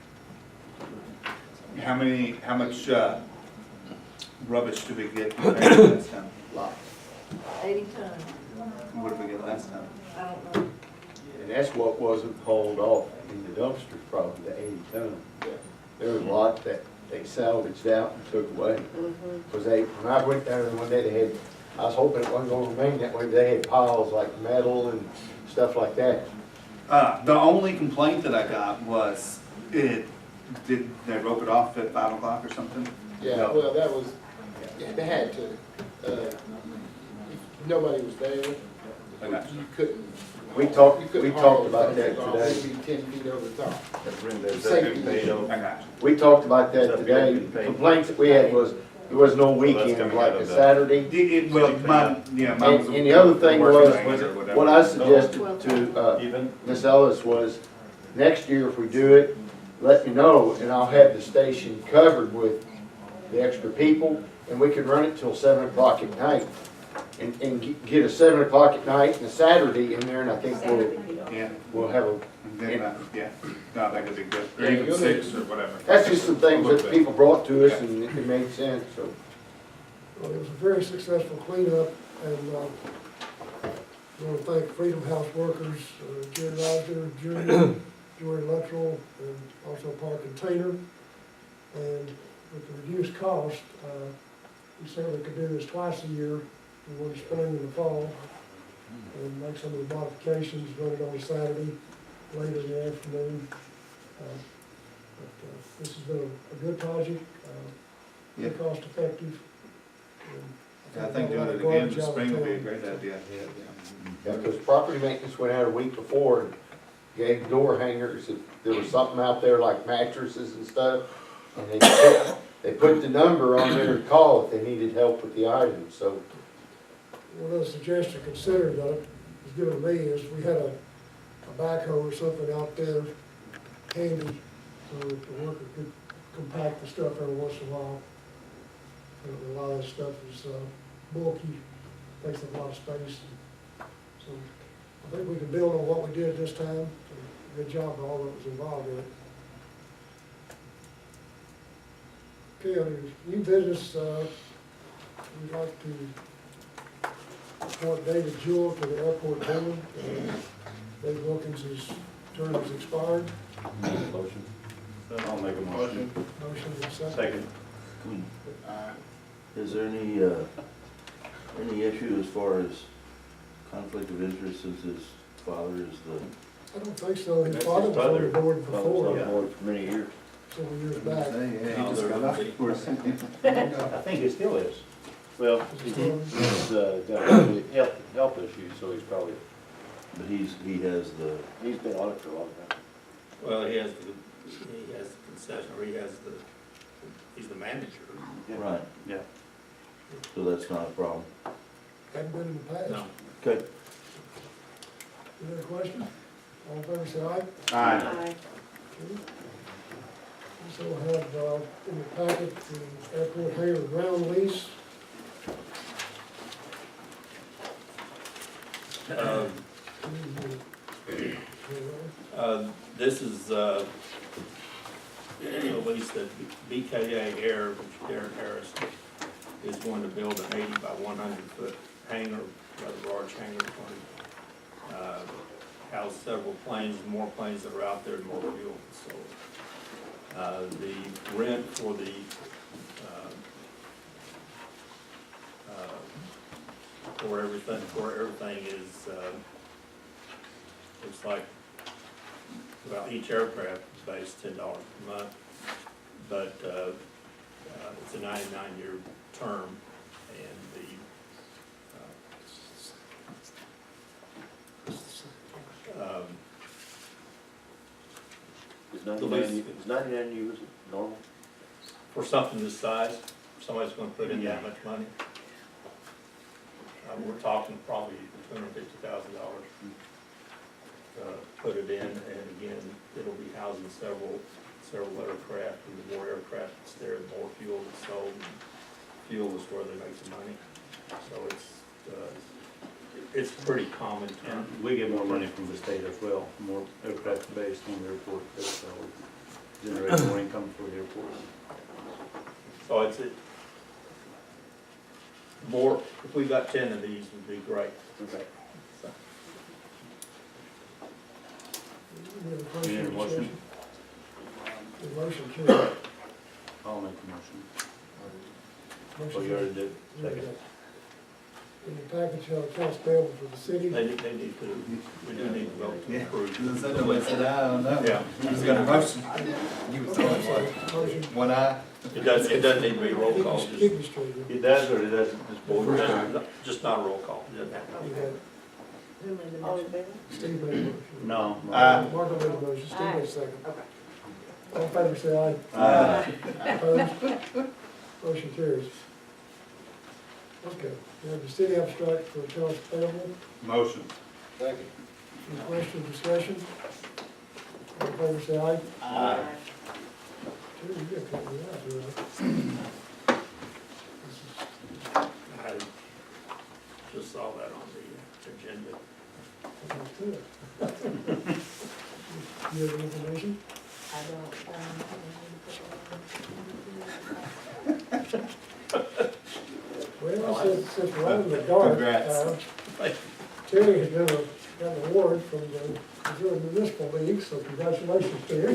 [SPEAKER 2] How much, rubbish do we get compared to last time?
[SPEAKER 13] 80 tons,
[SPEAKER 2] What did we get last time?
[SPEAKER 13] I don't know.
[SPEAKER 8] And that's what wasn't hauled off in the dumpsters, probably the 80 ton. There was a lot that they salvaged out and took away. Because when I went there one day, they had, I was hoping it wasn't gonna remain that way, but they had piles like metal and stuff like that.
[SPEAKER 2] The only complaint that I got was, did they rope it off at 5 o'clock or something?
[SPEAKER 14] Yeah, well, that was, they had to, nobody was there, you couldn't.
[SPEAKER 8] We talked
[SPEAKER 14] You couldn't
[SPEAKER 8] about
[SPEAKER 14] haul
[SPEAKER 8] that
[SPEAKER 14] things off,
[SPEAKER 8] today.
[SPEAKER 14] It'd be 10 feet over the top.
[SPEAKER 2] I got you.
[SPEAKER 8] We talked about that today. Complaints that we had was, there was no weekend, like a Saturday.
[SPEAKER 2] Well, mine, yeah, mine was.
[SPEAKER 8] And the other thing was,
[SPEAKER 2] or whatever.
[SPEAKER 8] what I suggested to, Ms. Ellis was, next year if we do it, let me know, and I'll have the station covered with the extra people, and we can run it till 7 o'clock at night. And get a 7 o'clock at night and a Saturday in there, and I think we'll have a,
[SPEAKER 2] Yeah, no, that could be good.
[SPEAKER 8] Or even
[SPEAKER 2] 6 or whatever.
[SPEAKER 8] that's just some things that people brought to us, and it made sense, so.
[SPEAKER 3] Well, it was a very successful cleanup, and I want to thank Freedom House workers, Jerry Riser, Jory Luttrell, and also Park Container. And with the reduced cost, we certainly could do this twice a year, in the spring and the fall, and make some of the modifications, run it on a Saturday, later in the afternoon. But this has been a good project, very cost effective.
[SPEAKER 2] I think doing it again in the spring would be a great idea.
[SPEAKER 8] Yeah, because property maintenance went out a week before and gave door hangers, if there was something out there like mattresses and stuff, and they put the number on there to call if they needed help with the items, so.
[SPEAKER 3] One other suggestion to consider that was given to me is we had a backhoe or something out there handy so that the worker could compact the stuff every once in a while. A lot of this stuff is bulky, takes up a lot of space. So I think we can build on what we did this time. Good job to all that was involved in it. Okay, under new business, we'd like to appoint David Jewell to the airport board. Dave Wilkins' term has expired.
[SPEAKER 6] Motion. I'll make a motion.
[SPEAKER 3] Motion is second.
[SPEAKER 6] Second.
[SPEAKER 7] Is there any issue as far as conflict of interest since his father is the?
[SPEAKER 3] I don't think so. His father was on the board before,
[SPEAKER 7] For many years.
[SPEAKER 3] several years back.
[SPEAKER 6] I think it still is.
[SPEAKER 3] Well,
[SPEAKER 6] he's got health issues, so he's probably.
[SPEAKER 7] But he has the.
[SPEAKER 6] He's been on it for a long time.
[SPEAKER 15] Well, he has the concession, or he's the manager.
[SPEAKER 7] Right.
[SPEAKER 6] Yeah.
[SPEAKER 7] So that's not a problem.
[SPEAKER 3] hadn't been in the past.
[SPEAKER 15] No.
[SPEAKER 7] Okay.
[SPEAKER 3] Any other questions? All in favor, say aye.
[SPEAKER 6] Aye.
[SPEAKER 3] Okay. Also have, in the packet, the airport hangar ground lease.
[SPEAKER 15] This is a lease that BKA Air, which Darren Harris, is going to build an 80 by 100-foot hangar, rather large hangar for house several planes, more planes that are out there, more fuel. So the rent for the for everything is it's like, well, each aircraft is based $10 per month, but it's a 99-year term, and
[SPEAKER 2] Is
[SPEAKER 15] The
[SPEAKER 2] 99 years normal?
[SPEAKER 15] for something this size, somebody's gonna put in that much money. We're talking probably $250,000 put it in, and again, it'll be housing several aircraft, and the more aircraft that's there, the more fuel that's sold, and fuel is where they make the money. So it's pretty common term.
[SPEAKER 6] And we get more money from the state as well, more aircraft based on the airport, that's how we generate more income for the airport.
[SPEAKER 15] So more, if we got 10 of these, would be great.
[SPEAKER 6] Okay.
[SPEAKER 15] So,
[SPEAKER 3] We have a
[SPEAKER 6] We need a motion?
[SPEAKER 3] The motion carried.
[SPEAKER 6] I'll make the motion. Oh,
[SPEAKER 3] Motion
[SPEAKER 6] you already did.
[SPEAKER 3] carried.
[SPEAKER 6] Second.
[SPEAKER 3] In the package, you have accounts payable for the city.
[SPEAKER 15] they need to, we do need to vote to approve. Yeah.
[SPEAKER 14] He's got a motion.
[SPEAKER 3] Motion.
[SPEAKER 14] One eye.
[SPEAKER 15] It doesn't need to be a roll call,
[SPEAKER 3] Keep
[SPEAKER 15] just,
[SPEAKER 3] me straight here.
[SPEAKER 6] It does or it doesn't, just board?
[SPEAKER 15] just not a roll call. It doesn't have to
[SPEAKER 3] You
[SPEAKER 15] be.
[SPEAKER 3] got
[SPEAKER 13] Who made the motion?
[SPEAKER 3] Steve made a motion.
[SPEAKER 6] No.
[SPEAKER 3] Marco made a motion, Steve made a second.
[SPEAKER 13] Okay.
[SPEAKER 3] All in favor, say aye.
[SPEAKER 6] Aye.
[SPEAKER 3] Opposed? Motion carries. Okay, we have the city abstract for accounts payable.
[SPEAKER 6] Motion.
[SPEAKER 3] Any questions, discussion? All in favor, say aye.
[SPEAKER 6] Aye.
[SPEAKER 3] Sure, you got that, yeah, do it.
[SPEAKER 15] I just saw that on the agenda.
[SPEAKER 3] That's good. You have any information?
[SPEAKER 13] I don't,
[SPEAKER 3] Well, since we're in the dark,
[SPEAKER 14] Congrats.
[SPEAKER 3] Terry has got an award from the Missouri Municipal League, so congratulations, Terry.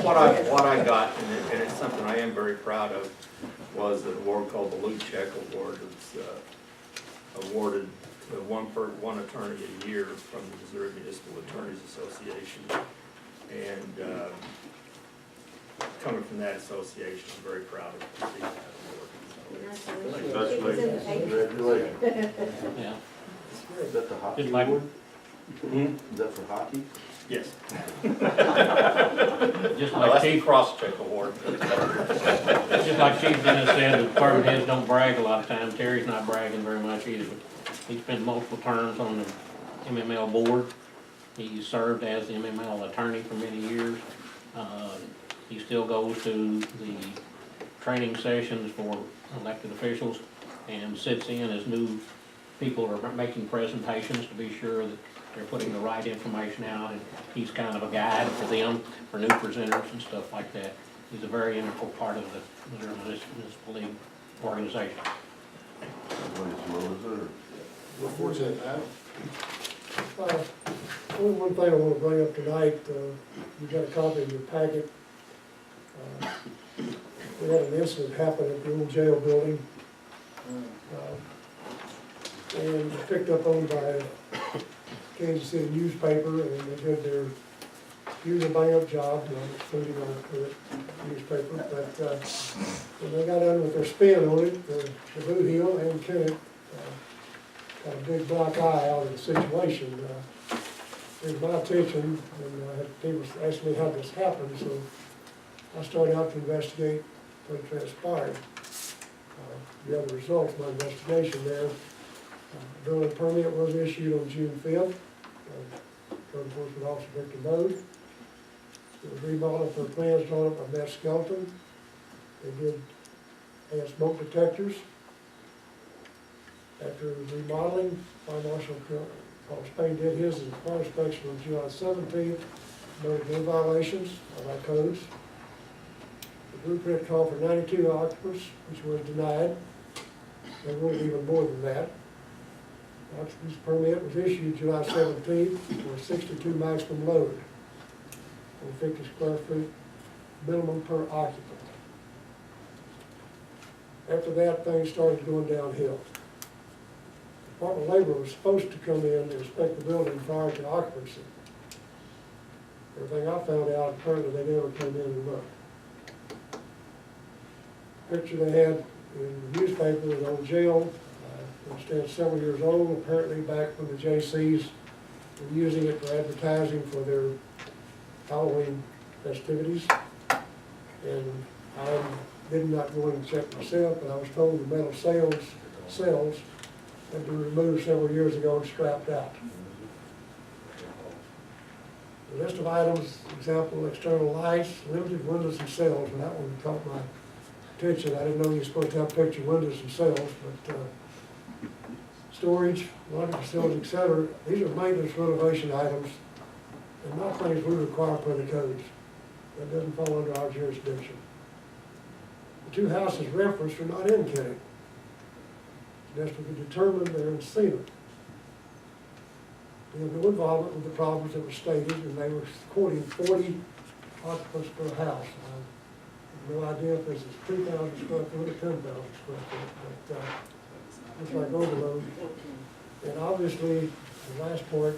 [SPEAKER 15] What I got, and it's something I am very proud of, was an award called the Lou Check Award. It's awarded to one attorney a year from the Missouri Municipal Attorneys Association. And coming from that association, I'm very proud of receiving that award.
[SPEAKER 7] Congratulations. Congratulations.
[SPEAKER 11] Yeah.
[SPEAKER 7] Is that the hockey
[SPEAKER 11] Just like-
[SPEAKER 7] award?
[SPEAKER 15] Hmm?
[SPEAKER 7] Is that for hockey?
[SPEAKER 15] Yes.
[SPEAKER 11] Just
[SPEAKER 15] Well,
[SPEAKER 11] like
[SPEAKER 15] that's the
[SPEAKER 11] Chief,
[SPEAKER 15] cross-check award.
[SPEAKER 11] just like Chief Dennis said, the department heads don't brag a lot of times. Terry's not bragging very much either, but he spent multiple terms on the MML board. He served as the MML attorney for many years. He still goes to the training sessions for elected officials and sits in as new people are making presentations to be sure that they're putting the right information out, and he's kind of a guide for them, for new presenters and stuff like that. He's a very integral part of the Missouri Municipal League organization.
[SPEAKER 7] Everybody's well deserved.
[SPEAKER 14] We're fortunate, huh?
[SPEAKER 3] Only one thing I want to bring up tonight, you got a copy in your packet. We had an incident happen at the old jail building. And picked up on by a Kansas City newspaper, and they did their usual bang-up job, including on the newspaper. But when they got done with their spin on it, the Boot Hill and Kennett got a big black eye out of the situation. It was my attention, and people asked me how this happened, so I started out to investigate what transpired. The other results of my investigation there, building permit was issued on June 5th. code enforcement officer Victor Bode. It was remodeled for plans drawn up by Matt Skelton. They did add smoke detectors. After remodeling, Fire Marshal Carl Spain did his as a fire inspection on July 17th, noted no violations of our codes. The blueprint called for 92 occupants, which was denied. They wanted even more than that. The occupancy permit was issued July 17th for a 62 maximum load on 50 square feet minimum per occupant. After that, things started going downhill. The Department of Labor was supposed to come in and inspect the building prior to occupancy. Everything I found out, apparently they never came in and looked. Picture they had in the newspaper was old jail, it's several years old, apparently back when the JCs were using it for advertising for their Halloween festivities. And I did not go in and check myself, but I was told the metal cells had been removed several years ago and scrapped out. The list of items, example, external lights, limited windows and cells, and that one caught my attention. I didn't know you were supposed to have picture windows and cells, but storage, laundry facilities, etc. These are maintenance renovation items and not things we require per the codes. That doesn't fall under our jurisdiction. The two houses referenced are not in Kennet. Just we could determine they're in Cena. They have no involvement with the problems that were stated, and they were quoting 40 occupants per house. I have no idea if this is 3,000 square foot or 10,000 square foot, but looks like overload. And obviously, the last point,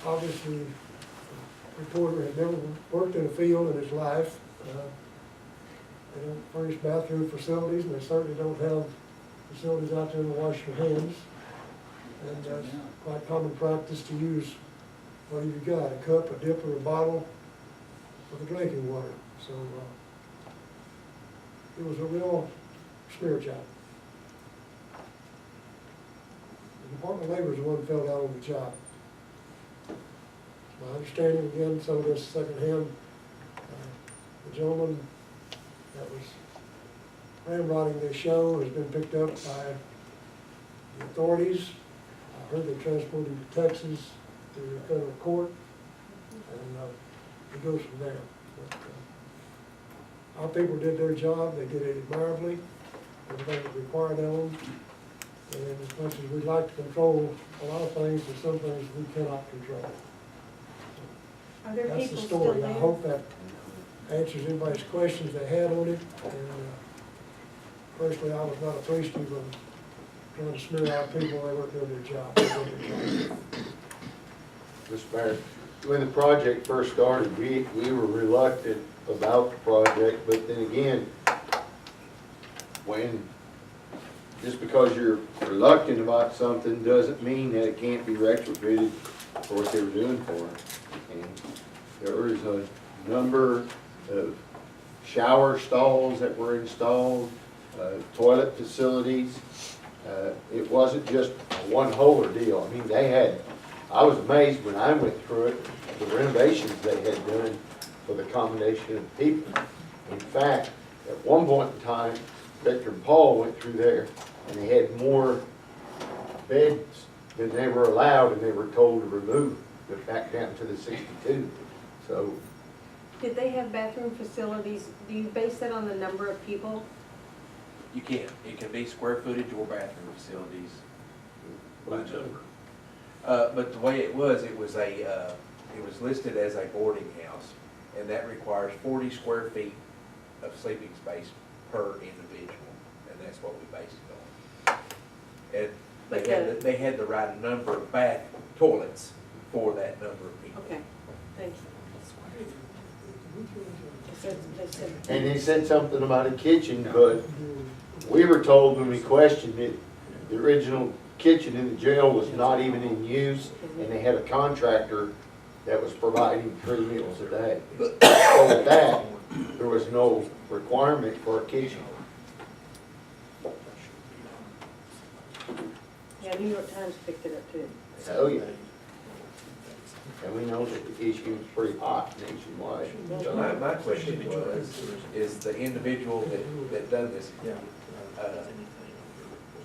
[SPEAKER 3] obviously, the reporter had never worked in a field in his life. They don't furnish bathroom facilities, and they certainly don't have facilities out there to wash your hands. And it's quite common practice to use what you got, a cup, a dipper, a bottle for the drinking water. So it was a real smear job. The Department of Labor is the one who fell down on the job. My understanding, again, some of this secondhand, the gentleman that was ramrodding this show has been picked up by the authorities. I heard they transported him to Texas to the federal court, and it goes from there. But, our people did their job, they did it admirably, everything was required of them. And as much as we'd like to control a lot of things, there's some things we cannot control.
[SPEAKER 13] Are there
[SPEAKER 3] That's the
[SPEAKER 13] people still
[SPEAKER 3] story.
[SPEAKER 13] there?
[SPEAKER 3] I hope that answers anybody's questions they had on it. And personally, I was not appreciative of trying to smear our people. They weren't doing their job. They did their job.
[SPEAKER 8] Mr. Mayor, when the project first started, we were reluctant about the project, but then again, just because you're reluctant about something doesn't mean that it can't be retrofitted for what they were doing for it. And there was a number of shower stalls that were installed, toilet facilities. It wasn't just a one-holer deal. I mean, I was amazed when I went through it, the renovations they had done for the accommodation of people. In fact, at one point in time, Victor and Paul went through there, and they had more beds than they were allowed, and they were told to remove it back down to the 62. So,
[SPEAKER 16] Did they have bathroom facilities? Do you base that on the number of people?
[SPEAKER 9] You can. It can be square footage or bathroom facilities by number. But the way it was listed as a boarding house, and that requires 40 square feet of sleeping space per individual, and that's what we based it on. And they had the right number of bath toilets for that number of people.
[SPEAKER 16] Okay, thank you.
[SPEAKER 8] and they said something about a kitchen, but we were told when we questioned it, the original kitchen in the jail was not even in use, and they had a contractor that was providing 3 meals a day. So with that, there was no requirement for a kitchen.
[SPEAKER 16] Yeah, New York Times picked it up too.
[SPEAKER 8] Oh, yeah. And we know that the issue is pretty hot nationwide.
[SPEAKER 9] So my question is the individual that done this,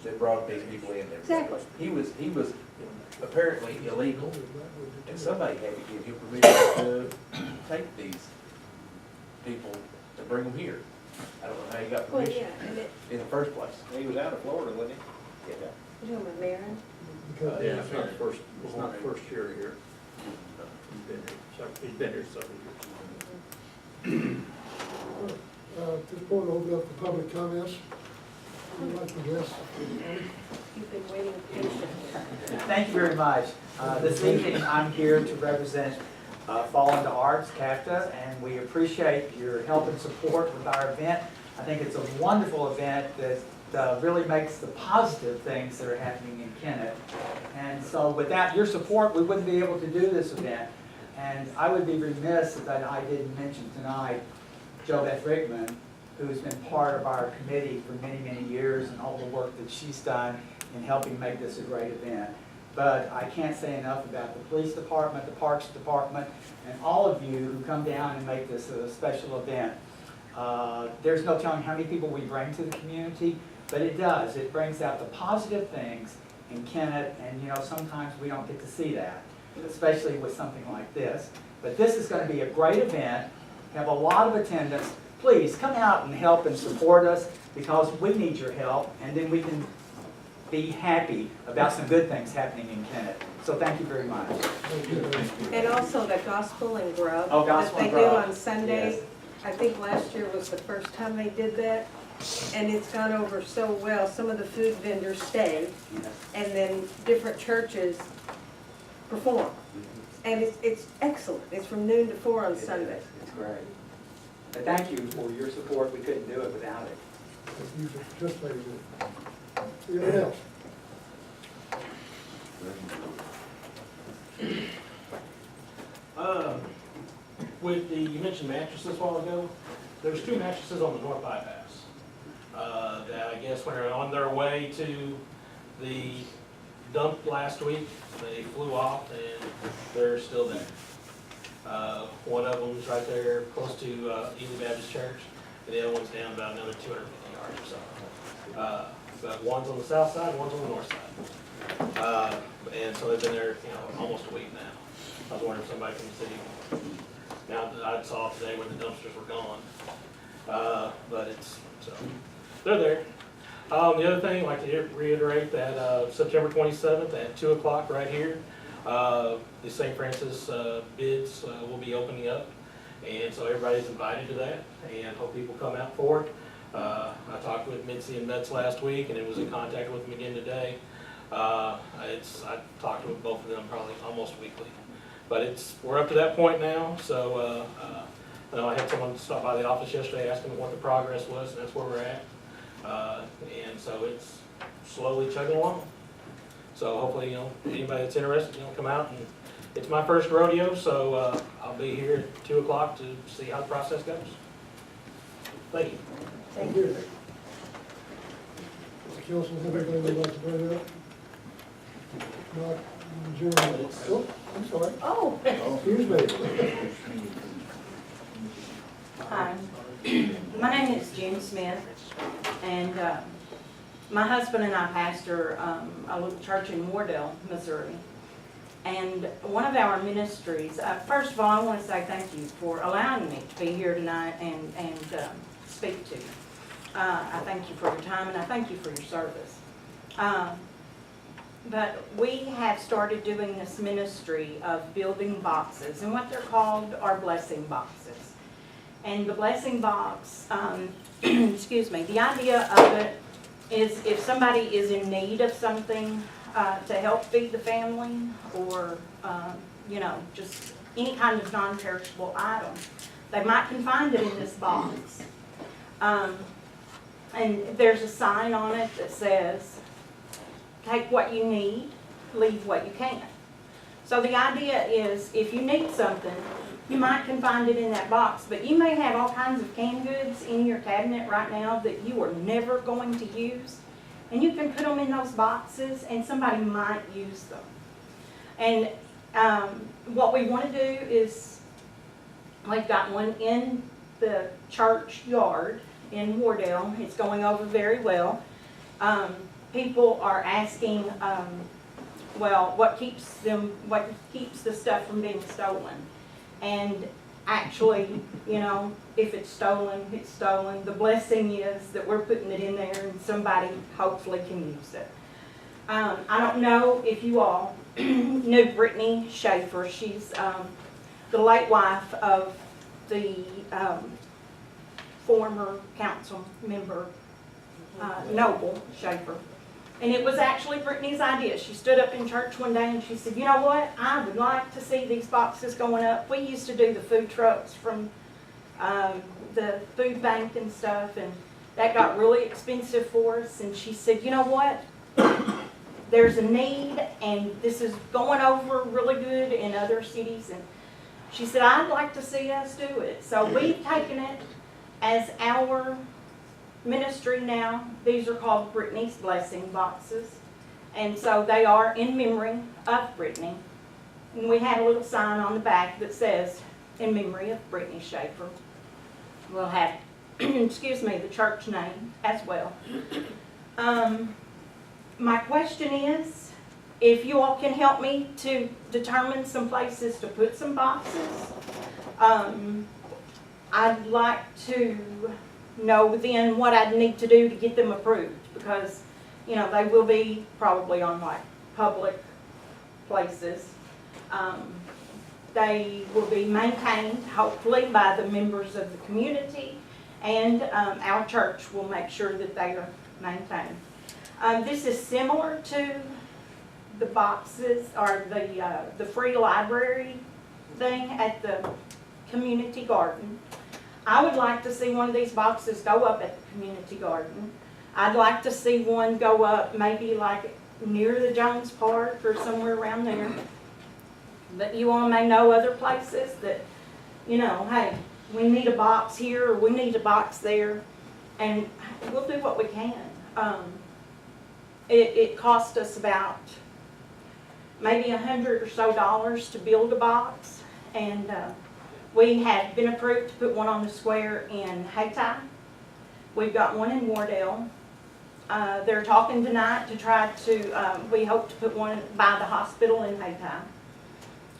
[SPEAKER 9] that brought these people in there.
[SPEAKER 16] Exactly.
[SPEAKER 9] He was apparently illegal, and somebody had to give him permission to take these people to bring them here. I don't know how he got
[SPEAKER 16] Well,
[SPEAKER 9] permission
[SPEAKER 16] yeah, and it,
[SPEAKER 9] in the first place.
[SPEAKER 14] He was out of Florida, wasn't he?
[SPEAKER 9] Yeah.
[SPEAKER 16] you know, with Marin,
[SPEAKER 3] Because
[SPEAKER 15] Yeah, it's not the first, it's not the first year here. He's been here several years.
[SPEAKER 3] At this point, I'll open up for public comments. Who would like to address?
[SPEAKER 16] you've been waiting patiently.
[SPEAKER 12] Thank you very much. This evening, I'm here to represent Fall into Arts, CAFTA, and we appreciate your help and support with our event. I think it's a wonderful event that really makes the positive things that are happening in Kennett. And so without your support, we wouldn't be able to do this event. And I would be remiss if I didn't mention tonight Jo Beth Rickman, who's been part of our committee for many, many years, and all the work that she's done in helping make this a great event. But I can't say enough about the police department, the parks department, and all of you who come down and make this a special event. There's no telling how many people we bring to the community, but it does. It brings out the positive things in Kennett, and you know, sometimes we don't get to see that, especially with something like this. But this is going to be a great event, have a lot of attendance. Please come out and help and support us, because we need your help, and then we can be happy about some good things happening in Kennett. So thank you very much.
[SPEAKER 16] And also the Gospel and Grub
[SPEAKER 12] Oh,
[SPEAKER 16] that
[SPEAKER 12] Gospel
[SPEAKER 16] they
[SPEAKER 12] and
[SPEAKER 16] do
[SPEAKER 12] Grub.
[SPEAKER 16] on Sunday.
[SPEAKER 12] Yes.
[SPEAKER 16] I think last year was the first time they did that, and it's gone over so well. Some of the food vendors stay, and then different churches perform. And it's excellent. It's from noon to 4 on Sunday.
[SPEAKER 12] It's great. But thank you for your support. We couldn't do it without it.
[SPEAKER 3] Thank you for participating in it. Anyone else?
[SPEAKER 11] You mentioned mattresses a while ago. There's 2 mattresses on the north bypass. That I guess when they're on their way to the dump last week, they flew off and they're still there. One of them's right there close to Ely Baptist Church, and the other one's down about another 250 yards or so. But one's on the south side, one's on the north side. And so they've been there, almost a week now. I was wondering if somebody can see. Now, I saw today when the dumpsters were gone. But so they're there. The other thing, I'd like to reiterate that September 27th at 2 o'clock right here, the St. Francis bids will be opening up. And so everybody's invited to that, and hope people come out for it. I talked with Mitzi and Metz last week, and it was in contact with them again today. I talked with both of them probably almost weekly. But we're up to that point now, so I had someone stop by the office yesterday asking what the progress was, and that's where we're at. And so it's slowly chugging along. So hopefully, anybody that's interested, come out. And it's my first rodeo, so I'll be here at 2 o'clock to see how the process goes. Thank you.
[SPEAKER 3] Thank you. Mr. Kilson, have anything you'd like to bring up? Not, adjourn. Oh, I'm sorry.
[SPEAKER 16] Oh.
[SPEAKER 3] Excuse me.
[SPEAKER 17] Hi, my name is June Smith, and my husband and I pastor a little church in Wardell, Missouri. And one of our ministries, first of all, I want to say thank you for allowing me to be here tonight and speak to you. I thank you for your time, and I thank you for your service. But we have started doing this ministry of building boxes, and what they're called are blessing boxes. And the blessing box, excuse me, the idea of it is if somebody is in need of something to help feed the family, or, just any kind of non-perishable item, they might can find it in this box. And there's a sign on it that says, take what you need, leave what you can't. So the idea is, if you need something, you might can find it in that box, but you may have all kinds of canned goods in your cabinet right now that you are never going to use, and you can put them in those boxes and somebody might use them. And What we want to do is, we've got one in the church yard in Wardell. It's going over very well. People are asking, well, what keeps the stuff from being stolen? And actually, you know, if it's stolen, it's stolen. The blessing is that we're putting it in there and somebody hopefully can use it. I don't know if you all knew Brittany Schaefer. She's the late wife of the former council member, Noble Schaefer. And it was actually Brittany's idea. She stood up in church one day and she said, you know what, I would like to see these boxes going up. We used to do the food trucks from the food bank and stuff, and that got really expensive for us. And she said, you know what, there's a need, and this is going over really good in other cities. And she said, I'd like to see us do it. So we've taken it as our ministry now. These are called Brittany's Blessing Boxes. And so they are in memory of Brittany. And we had a little sign on the back that says, in memory of Brittany Schaefer. We'll have, excuse me, the church name as well. My question is, if you all can help me to determine some places to put some boxes, I'd like to know then what I'd need to do to get them approved, because, you know, they will be probably on like public places. They will be maintained hopefully by the members of the community, and our church will make sure that they are maintained. This is similar to the boxes or the free library thing at the community garden. I would like to see one of these boxes go up at the community garden. I'd like to see one go up maybe like near the Jones Park or somewhere around there. But you all may know other places that, you know, hey, we need a box here or we need a box there, and we'll do what we can. It cost us about maybe $100 or so to build a box, and we have been approved to put one on the square in Hayti. We've got one in Wardell. They're talking tonight to try to, we hope to put one by the hospital in Hayti.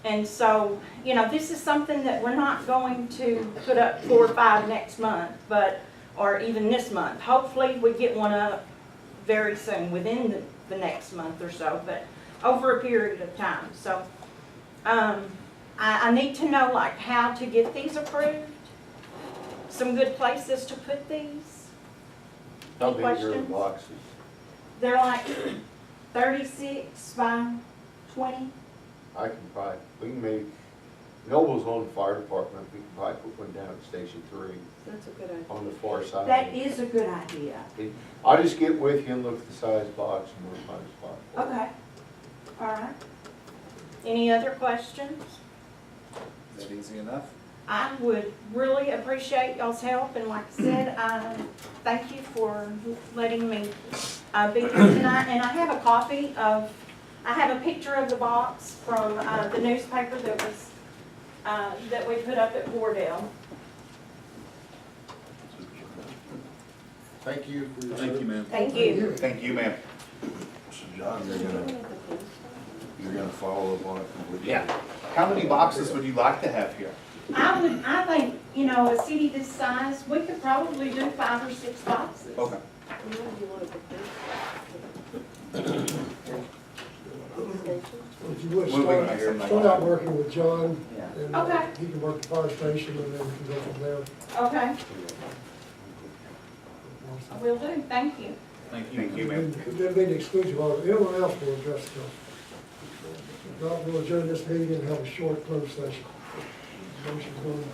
[SPEAKER 17] And so, you know, this is something that we're not going to put up 4 or 5 next month, or even this month. Hopefully we get one up very soon, within the next month or so, but over a period of time. So I need to know like how to get these approved, some good places to put these.
[SPEAKER 8] How
[SPEAKER 17] Any
[SPEAKER 8] big are the
[SPEAKER 17] questions?
[SPEAKER 8] boxes?
[SPEAKER 17] They're like 36 by 20.
[SPEAKER 8] I can probably, we can make, Noble's on the fire department, we can probably put one down at Station 3
[SPEAKER 16] That's a good idea.
[SPEAKER 8] on the far side.
[SPEAKER 17] That is a good idea.
[SPEAKER 8] I'll just get with you and look at the size box and we'll find a spot for it.
[SPEAKER 17] Okay. All right. Any other questions?
[SPEAKER 2] Is that easy enough?
[SPEAKER 17] I would really appreciate y'all's help, and like I said, thank you for letting me be here tonight. And I have a copy of, I have a picture of the box from the newspaper that was, that we put up at Wardell.
[SPEAKER 14] Thank you for your
[SPEAKER 2] Thank you,
[SPEAKER 14] service.
[SPEAKER 2] ma'am.
[SPEAKER 17] Thank you.
[SPEAKER 2] Thank you, ma'am.
[SPEAKER 7] So John, you're gonna follow up on it completely?
[SPEAKER 2] Yeah. How many boxes would you like to have here?
[SPEAKER 17] I think, you know, a city this size, we could probably do 5 or 6 boxes.
[SPEAKER 2] Okay.
[SPEAKER 3] If you would,
[SPEAKER 2] Moving right here.
[SPEAKER 3] start out working with John,
[SPEAKER 10] Yeah.
[SPEAKER 3] and
[SPEAKER 17] Okay.
[SPEAKER 3] he can work the fire station, and then we can go from there.
[SPEAKER 17] Okay, I will do. Thank you.
[SPEAKER 2] Thank you, ma'am.
[SPEAKER 3] Then being exclusive of, everyone else will address the council. If not, we'll adjourn this meeting and have a short closed session. Motion going.